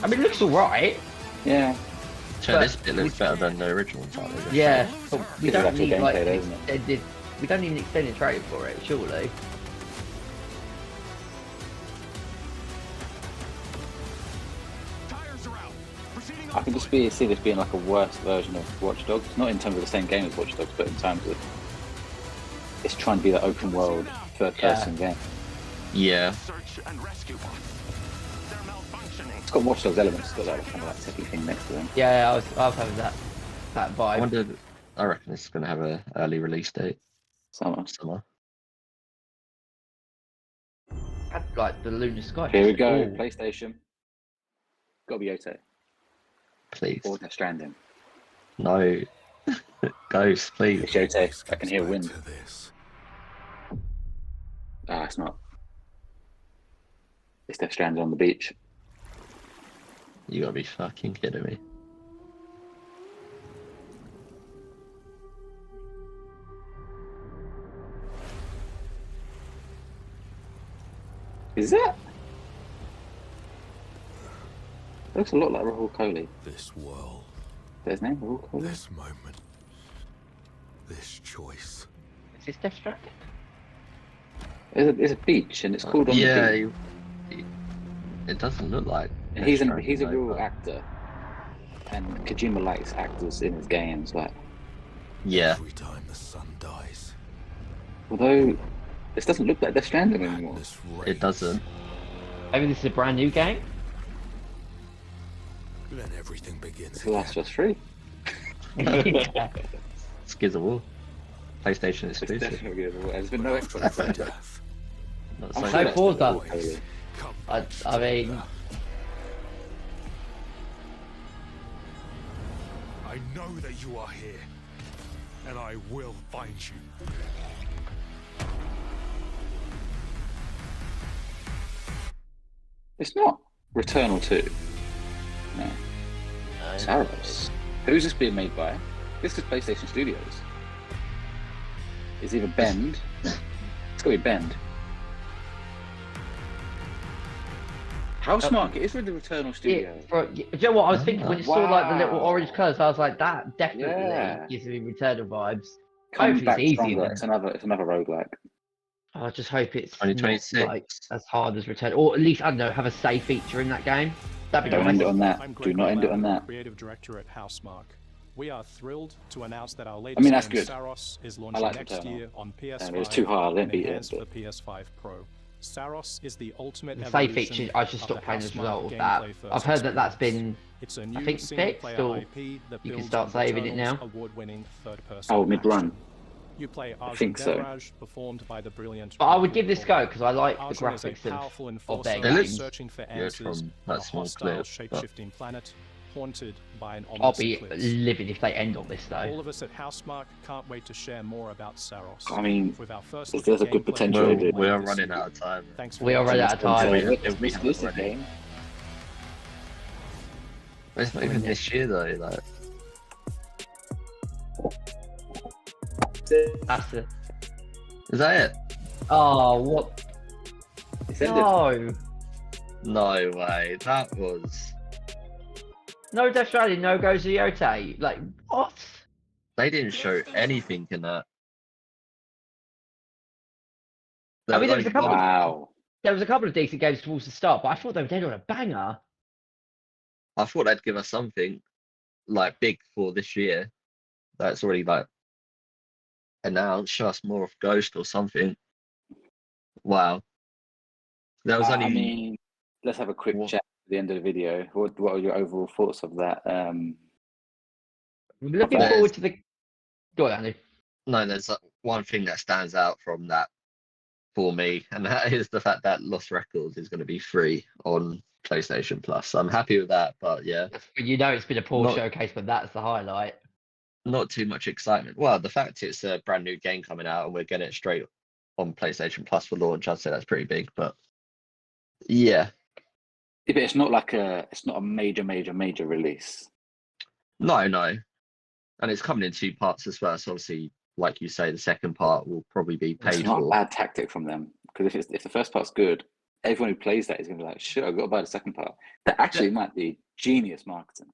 I mean, it looks alright.
Yeah.
So this bit looks better than the original one.
Yeah, but we
It's
don't
actual
need like
gameplay,
an
though, isn't it?
extended. We don't need an extended trailer for it, surely.
I can just see this being like a worse version of Watch Dogs. Not in terms of the same game as Watch Dogs, but in terms of it's trying to be that open world third-person game.
Yeah.
Search and rescue bots. They're malfunctioning.
It's got Watch Dogs elements. It's got that kind of like techie thing next to them.
Yeah, I was having that vibe.
I reckon it's going to have an early release date.
Summer.
Like the Lunar Sky.
Here we go.
Ooh.
PlayStation. Gotta be Yote.
Please.
Or Death Stranding.
No. Ghost, please.
It's Yote. I can hear wind. Ah, it's not. It's Death Stranding on the beach.
You gotta be fucking kidding me.
Is that? Looks a lot like Rahul Kohli.
This world.
Is his name Rahul Kohli?
This moment. This choice.
Is this Death Stranding?
It's a beach, and it's called on the beach.
It doesn't look like.
And he's a real actor, and Kojima likes actors in his games. Like,
yeah.
Every time the sun dies.
Although this doesn't look like Death Stranding anymore.
It doesn't.
Maybe this is a brand new game.
Then everything begins.
It's The Last of Us 3.
Skids of War. PlayStation
It's
exclusive.
definitely good. There's been no Xbox.
Not
I'm
so
sure
No Forza. I mean,
I know that you are here. and I will find you.
It's not Returnal 2. No. Saros. Who's this being made by? This is PlayStation Studios. It's either Bend. It's got to be Bend. Housemarque. It is with the Returnal Studios.
Do you know what I was thinking when you saw like the little orange colours? I was like, that definitely
Yeah.
gives me Returnal vibes.
Comes
Hopefully
back
it's
stronger.
easier.
It's another roguelike.
I just hope it's
2026.
not like as hard as Return, or at least I don't know, have a save feature in that game. That'd be
Don't
nice.
end it on that.
I'm
Do
Greg
not end it on
McLeod,
that.
Creative Director at Housemarque. We are thrilled to announce that our
I
latest
mean, that's
game,
good.
Saros, is
I
launching
like
next
Returnal.
year on PS5
It was too hard. I didn't
and
beat it.
enhanced
But...
for PS5 Pro. Saros is the ultimate
The save
evolution
feature, I should
of
stop
the
playing as a
Housemarque
result of
gameplay
that.
first
I've heard that that's
experience.
been,
It's a new
I think, fixed,
single-player
or
IP that
you can
builds
start
on
saving it
Returnal's
now.
award-winning third-person
Oh, mid-run.
action. You play
I
Arjun
think so.
Devaraj, performed by the brilliant.
But I would give this a go because I like the
Arjun is a
graphics
powerful
of
enforcer
their games.
searching for
Good
answers
from
on
that
a
small
hostile,
clip,
shape-shifting planet haunted by an
I'll
ominous
be
eclipse.
livid if they end on this though.
All of us at Housemarque can't wait to share more about Saros.
I mean,
with our first
there's a good potential.
We are running out of time.
Thanks for
We are running out of time.
If we haven't
This
already.
game.
It's not even this year though. Like,
That's it.
is that it?
Oh, what?
It's ended.
No.
No way. That was.
No Death Stranding, no Goes Yote. Like, what?
They didn't show anything in that.
I mean, there was a couple.
Wow.
There was a couple of decent games towards the start, but I thought they were dead on a banger.
I thought they'd give us something like big for this year. That's already like announced. Show us more of Ghost or something. Wow. There was only.
I mean, let's have a quick chat at the end of the video. What are your overall thoughts of that?
Looking forward to the. Go on, Andy.
No, there's one thing that stands out from that for me, and that is the fact that Lost Records is going to be free on PlayStation Plus. I'm happy with that, but yeah.
You know it's been a poor showcase, but that's the highlight.
Not too much excitement. Well, the fact it's a brand new game coming out and we're getting it straight on PlayStation Plus for launch, I'd say that's pretty big, but yeah.
Yeah, but it's not like it's not a major release.
No. And it's coming in two parts as well. So obviously, like you say, the second part will probably be paid
It's not
for.
a bad tactic from them, because if the first part's good, everyone who plays that is going to be like, shit, I've got to buy the second part. That actually might be genius marketing.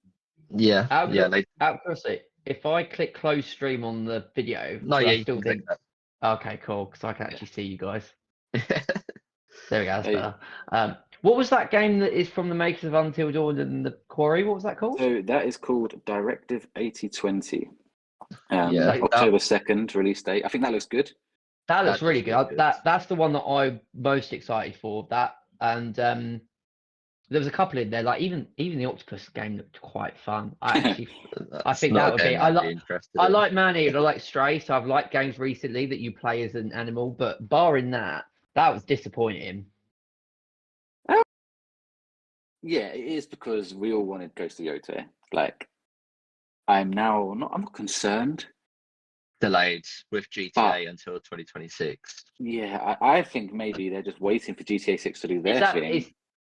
Yeah,
Out of
yeah.
curiosity, if I click close stream on the video,
No,
do
yeah,
I
you
still
can
think...
click
Okay, cool, because I can actually see you guys. There we go, that's
Hey.
better. What was that game that is from the makers of Until Dawn and The Quarry? What was that called?
So that is called Directive 8020.
Yeah,
October 2nd release date. I think that looks good.
That looks
That
really
does look
good.
good.
That's the one that I'm most excited for. That and there was a couple in there. Like even the Octopus game looked quite fun. I actually, I think that would be. I like Man-Eater and I like Stray. So I've liked games recently that you play as an animal. But barring that, that was disappointing.
Yeah, it is, because we all wanted Ghost of Yote. Like, I'm not concerned.
Delayed with GTA until 2026.
Yeah, I think maybe they're just waiting for GTA 6 to do their thing,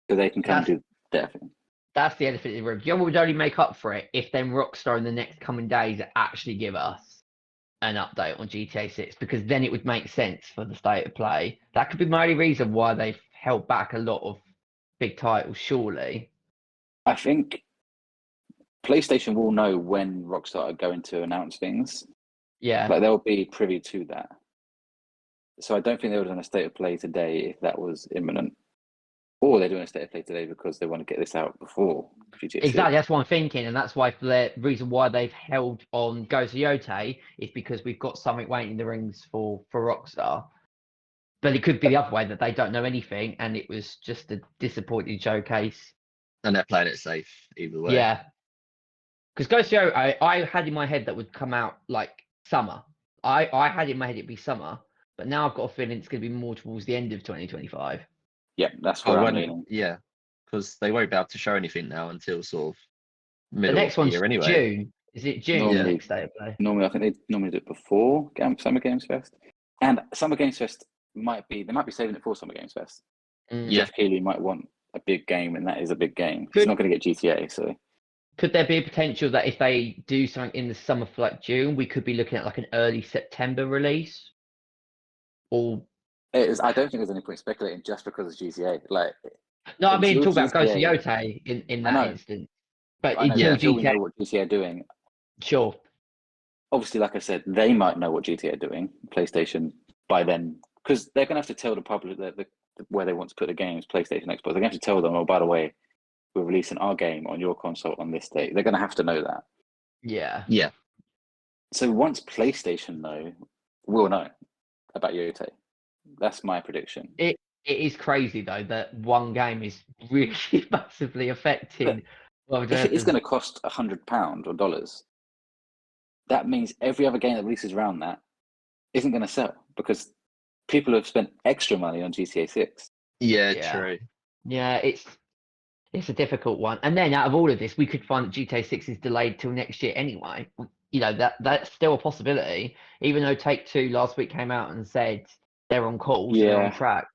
so they can come and do their thing.
That's the elephant in the room. You know, would only make up for it if then Rockstar in the next coming days actually give us an update on GTA 6, because then it would make sense for the state of play. That could be my only reason why they've held back a lot of big titles, surely.
I think PlayStation will know when Rockstar are going to announce things.
Yeah.
Like, they'll be privy to that. So I don't think they would have done a state of play today if that was imminent. Or they're doing a state of play today because they want to get this out before GTA 6.
Exactly, that's what I'm thinking, and that's why the reason why they've held on Ghost of Yote is because we've got something waiting in the rings for Rockstar. But it could be the other way, that they don't know anything and it was just a disappointing showcase.
And they're playing it safe either way.
Yeah. Because Ghost of Yote, I had in my head that would come out like summer. I had in my head it'd be summer, but now I've got a feeling it's going to be more towards the end of 2025.
Yeah, that's where I'm leaning.
Yeah, because they won't be able to show anything now until sort of middle
The next
of the
one's
year anyway.
June. Is it June
Normally-
the next State of Play?
Normally, I think they normally do it before Summer Games Fest, and Summer Games Fest they might be saving it for Summer Games Fest. Jeff Keighley might want a big game, and that is a big game. He's not going to get GTA, so.
Could there be a potential that if they do something in the summer for like June, we could be looking at like an early September release? Or
I don't think there's any point speculating just because it's GTA. Like,
no, I mean
until
talk about Ghost of
GTA
Yote in
I
that
know.
instance. But
I know,
until
until we
GTA,
know what GTA are doing.
sure.
Obviously, like I said, they might know what GTA are doing, PlayStation, by then, because they're going to have to tell the public where they want to put the games, PlayStation, Xbox. They're going to have to tell them, oh, by the way, we're releasing our game on your console on this date. They're going to have to know that.
Yeah.
Yeah.
So once PlayStation know, we'll know about Yote. That's my prediction.
It is crazy though that one game is really massively affecting.
If it is going to cost £100 or dollars, that means every other game that releases around that isn't going to sell because people have spent extra money on GTA 6.
Yeah,
Yeah.
true.
Yeah, it's a difficult one. And then out of all of this, we could find that GTA 6 is delayed till next year anyway. You know, that's still a possibility, even though Take-Two last week came out and said they're on course, they're on track.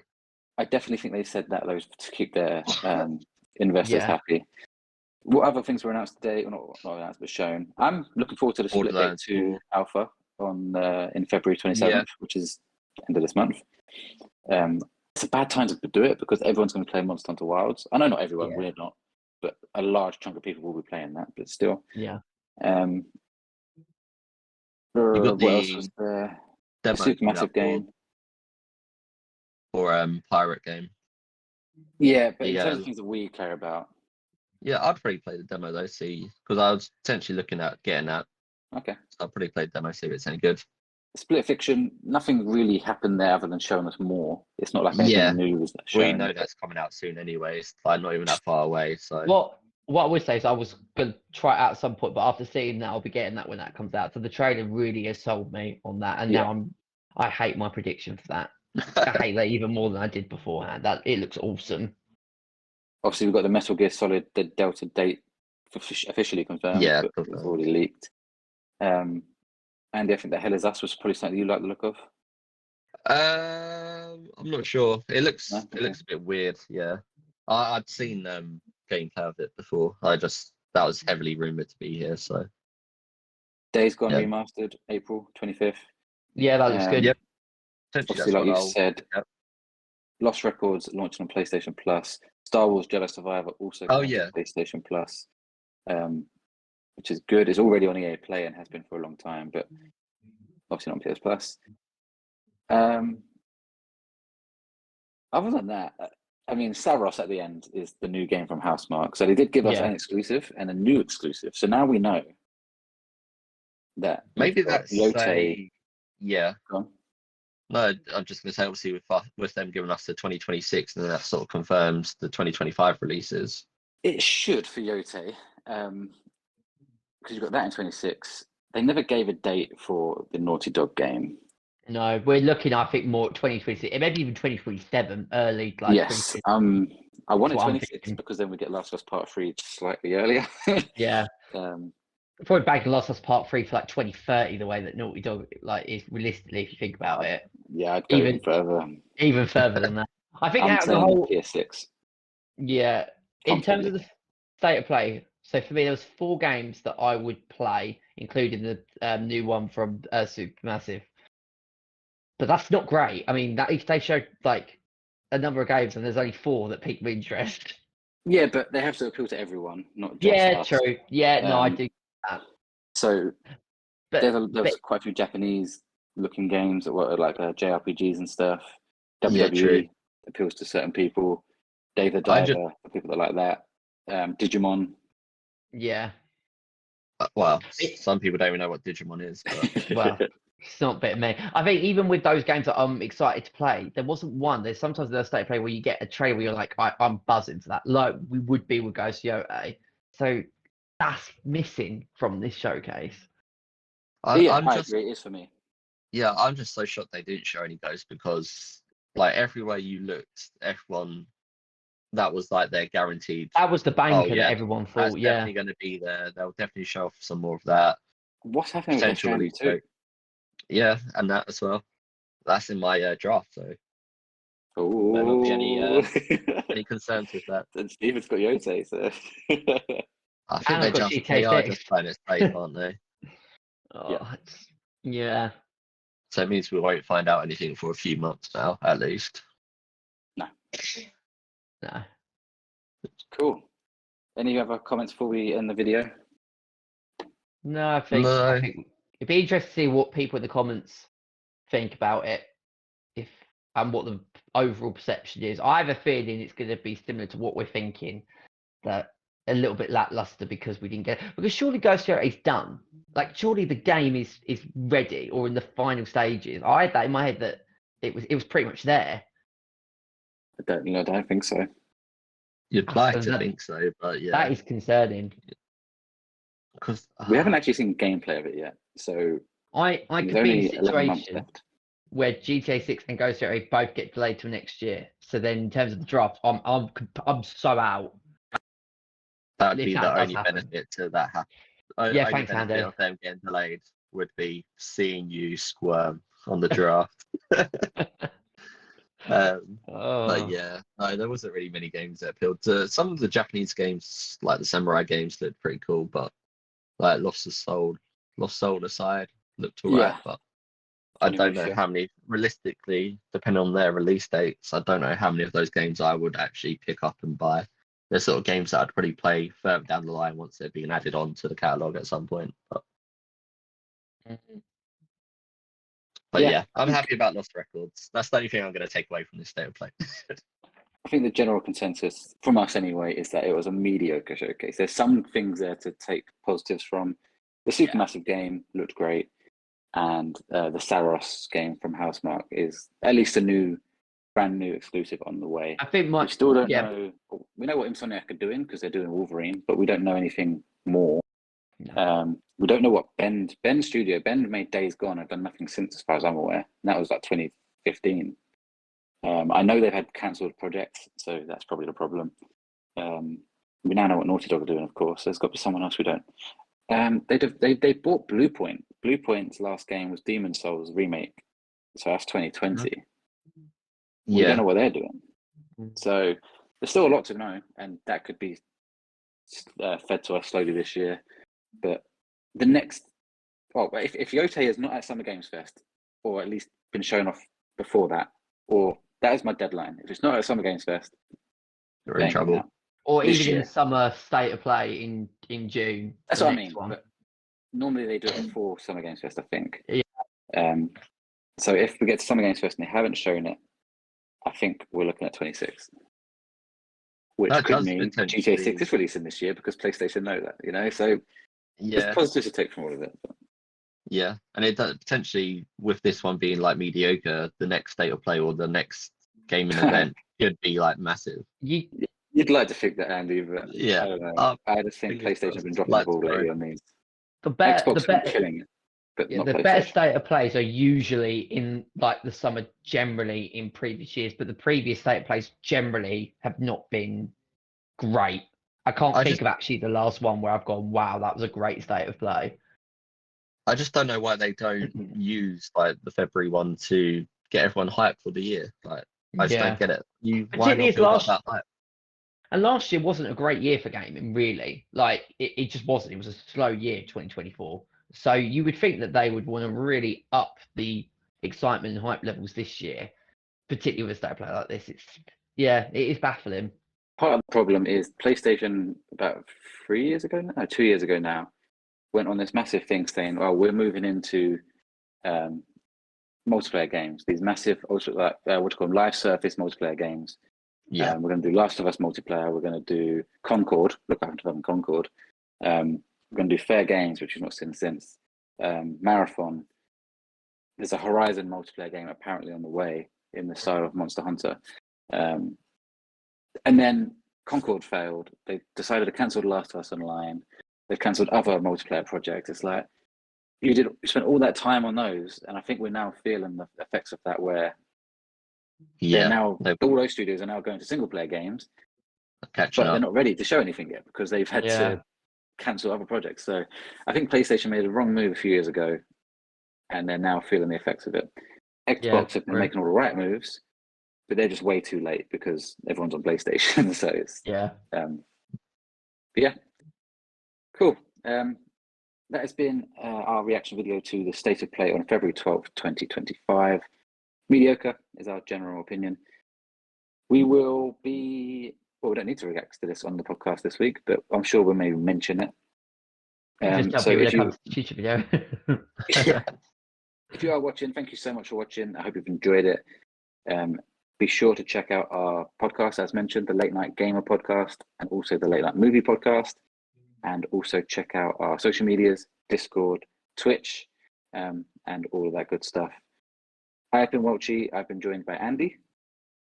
I definitely think they said that to keep their investors
Yeah.
happy. What other things were announced today? Well, not announced, but shown. I'm looking forward to the Split Date 2 Alpha in February 27th, which is the end of this month. It's a bad time to do it because everyone's going to play Monster Hunter Wilds. I know not everyone, we're not, but a large chunk of people will be playing that, but still.
Yeah.
What else was there? The Supermassive game.
Or pirate game.
Yeah, but in terms of things that we care about.
Yeah, I'd probably play the demo though, see, because I was potentially looking at getting that.
Okay.
So I'll probably play the demo, see if it's any good.
Split Fiction, nothing really happened there other than showing us more. It's not like anything new was shown.
We know that's coming out soon anyway. It's like not even that far away. So
what I would say is I was going to try it out at some point, but after seeing that, I'll be getting that when that comes out. So the trailer really has sold me on that, and now I hate my prediction for that. I hate that even more than I did beforehand. That it looks awesome.
Obviously, we've got the Metal Gear Solid the Delta date officially confirmed.
Yeah,
but it's already leaked. Andy, I think the Hell Is Us was probably something you like the look of.
I'm not sure. It looks a bit weird. Yeah, I'd seen gameplay of it before. That was heavily rumored to be here. So
Days Gone remastered, April 25th.
Yeah, that looks good.
Yep.
Obviously, like you said, Lost Records launching on PlayStation Plus. Star Wars Jedi Survivor also on PlayStation Plus, which is good. It's already on EA Play and has been for a long time, but obviously not on PS Plus. Other than that, I mean, Saros at the end is the new game from Housemarque. So they did give us an exclusive and a new exclusive. So now we know that
maybe that's
Yote.
Go on. No, I'm just going to say, obviously, with them giving us the 2026, and then that sort of confirms the 2025 releases.
It should for Yote, because you've got that in 26. They never gave a date for the Naughty Dog game.
No, we're looking, I think, more 2026, maybe even 2027, early. Like
yes, I wanted 26 because then we get Last of Us Part 3 slightly earlier.
Yeah. Probably bagging Last of Us Part 3 for like 2030, the way that Naughty Dog is realistically, if you think about it.
Yeah, I'd go even further.
Even further than that. I think
out
of the whole
PS6.
Yeah. In terms of the state of play, so for me there was 4 games that I would play, including the new one from Supermassive. But that's not great. I mean, that if they showed like a number of games and there's only 4 that piqued my interest.
Yeah, but they have to appeal to everyone, not just us.
True. Yeah, no, I do that.
So there's quite a few Japanese-looking games that were like JRPGs and stuff. WWE appeals to certain people. Dave the Diver for people that like that. Digimon.
Yeah.
Well, some people don't even know what Digimon is. But...
well, it's not a bit of me. I think even with those games that I'm excited to play, there wasn't one. There's sometimes the state of play where you get a trailer where you're like, I'm buzzing for that. Like we would be with Ghost Yote. So that's missing from this showcase.
I agree. It is for me.
Yeah, I'm just so shocked they didn't show any Ghosts because, like, everywhere you looked, everyone that was like their guaranteed.
That was the banker
yeah,
that everyone
that's
thought. Yeah,
definitely going to be there. They'll definitely show off some more of that
What's happening with Death
potential
Stranding
release
too?
date. Yeah, and that as well. That's in my draft, so there not be any concerns with that.
And Steven's got Yote, so
I think
And
they're
I've got
just
GTA
they are
6.
just playing it safe, aren't they?
Yeah.
So it means we won't find out anything for a few months now, at least.
No.
No.
Cool. Any other comments before we end the video?
No, I think it'd be interesting to see what people in the comments think about it, and what the overall perception is. I have a feeling it's going to be similar to what we're thinking, that a little bit lackluster because we didn't get it. Because surely Ghost Recon is done. Like surely the game is ready or in the final stages. I had that in my head that it was pretty much there.
I don't think so.
You'd like to think so, but yeah,
that is concerning.
Because
we haven't actually seen gameplay of it yet, so
I could be
only
in a
11 months
situation
left.
where GTA 6 and Ghost Recon both get delayed till next year. So then, in terms of the draft, I'm so out.
That would
If
be
that
the
does
only
happen.
benefit to that happen.
Yeah,
only
thanks,
benefit
Andy.
of them getting delayed would be seeing you squirm on the draft. But yeah, no, there wasn't really many games that appealed to some of the Japanese games, like the samurai games, looked pretty cool. But like Lost Soul aside, looked alright.
Yeah.
But I don't know
Onimusha.
how many, realistically, depending on their release dates, I don't know how many of those games I would actually pick up and buy. They're sort of games that I'd probably play further down the line once they're being added on to the catalogue at some point. But yeah, I'm happy about Lost Records. That's the only thing I'm going to take away from this state of play.
I think the general consensus from us anyway is that it was a mediocre showcase. There's some things there to take positives from. The Supermassive game looked great, and the Saros game from Housemarque is at least a brand new exclusive on the way.
I think
we still don't know. We know what Insomniac are doing because they're doing Wolverine, but we don't know anything more.
No.
We don't know what Bend Studio. Bend made Days Gone. I've done nothing since, as far as I'm aware. And that was like 2015. I know they've had cancelled projects, so that's probably the problem. We now know what Naughty Dog are doing, of course. There's got to be someone else we don't. They bought Bluepoint. Bluepoint's last game was Demon Souls remake, so that's 2020. We don't know what they're doing. So there's still a lot to know, and that could be fed to us slowly this year. But the next, if Yote is not at Summer Games Fest, or at least been shown off before that, or that is my deadline. If it's not at Summer Games Fest,
you're in trouble.
Or
This
even in
year.
the summer state of play in June.
That's
the
what I
next
mean.
one.
But normally they do it before Summer Games Fest, I think.
Yeah.
So if we get to Summer Games Fest and they haven't shown it, I think we're looking at 26. Which
That
could
does
mean
potentially-
GTA 6 is releasing this year because PlayStation know that, So
Yeah.
there's positives to take from all of it.
Yeah, and it does, potentially with this one being like mediocre, the next state of play or the next gaming event could be like massive.
You'd like to think that, Andy, but
Yeah.
I don't know. I just think
fingers
PlayStation have been dropping
crossed.
the ball
Let's
lately
go.
on these.
The
Xbox has been killing it, but not
the
PlayStation.
better state of plays are usually in like the summer generally in previous years, but the previous state of plays generally have not been great. I can't think of actually the last one where I've gone, wow, that was a great state of play.
I just don't know why they don't use like the February one to get everyone hyped for the year. Like I just don't get it. Why not build up that hype?
And last year wasn't a great year for gaming, really. Like it just wasn't. It was a slow year, 2024. So you would think that they would want to really up the excitement and hype levels this year, particularly with a state of play like this. It is baffling.
Part of the problem is PlayStation about 3 years ago now, 2 years ago now, went on this massive thing saying, "Oh, we're moving into multiplayer games. These massive, what do you call them, live service multiplayer games.
Yeah,
we're going to do Last of Us multiplayer. We're going to do Concord. Look out for them, Concord. We're going to do Fair Games, which we've not seen since. Marathon. There's a Horizon multiplayer game apparently on the way in the style of Monster Hunter. And then Concord failed. They decided to cancel The Last of Us Online. They've cancelled other multiplayer projects. It's like you spent all that time on those, and I think we're now feeling the effects of that. Where all those studios are now going to single player games,
catching
but they're
up.
not ready to show anything yet because they've had to cancel other projects. So I think PlayStation made a wrong move a few years ago, and they're now feeling the effects of it. Xbox have been making all the right moves, but they're just way too late because everyone's on PlayStation. So it's but yeah, cool. That has been our reaction video to the State of Play on February 12th, 2025. Mediocre is our general opinion. We will be, well, we don't need to react to this on the podcast this week, but I'm sure we'll maybe mention it.
Just
so if you,
comes to future video.
if you are watching, thank you so much for watching. I hope you've enjoyed it. Be sure to check out our podcast, as mentioned, the Late Night Gamer podcast, and also the Late Night Movie podcast. And also check out our social medias, Discord, Twitch, and all of that good stuff. I've been Welchie. I've been joined by Andy.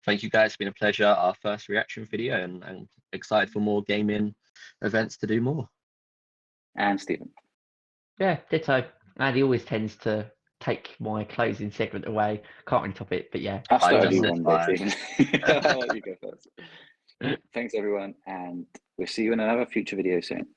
Thank you, guys. It's been a pleasure. Our first reaction video, and excited for more gaming events to do more.
And Stephen.
Yeah, ditto. Andy always tends to take my closing segment away. Can't really top it, but yeah.
I'll start you one day, Stephen. I'll let you go first. Thanks, everyone, and we'll see you in another future video soon.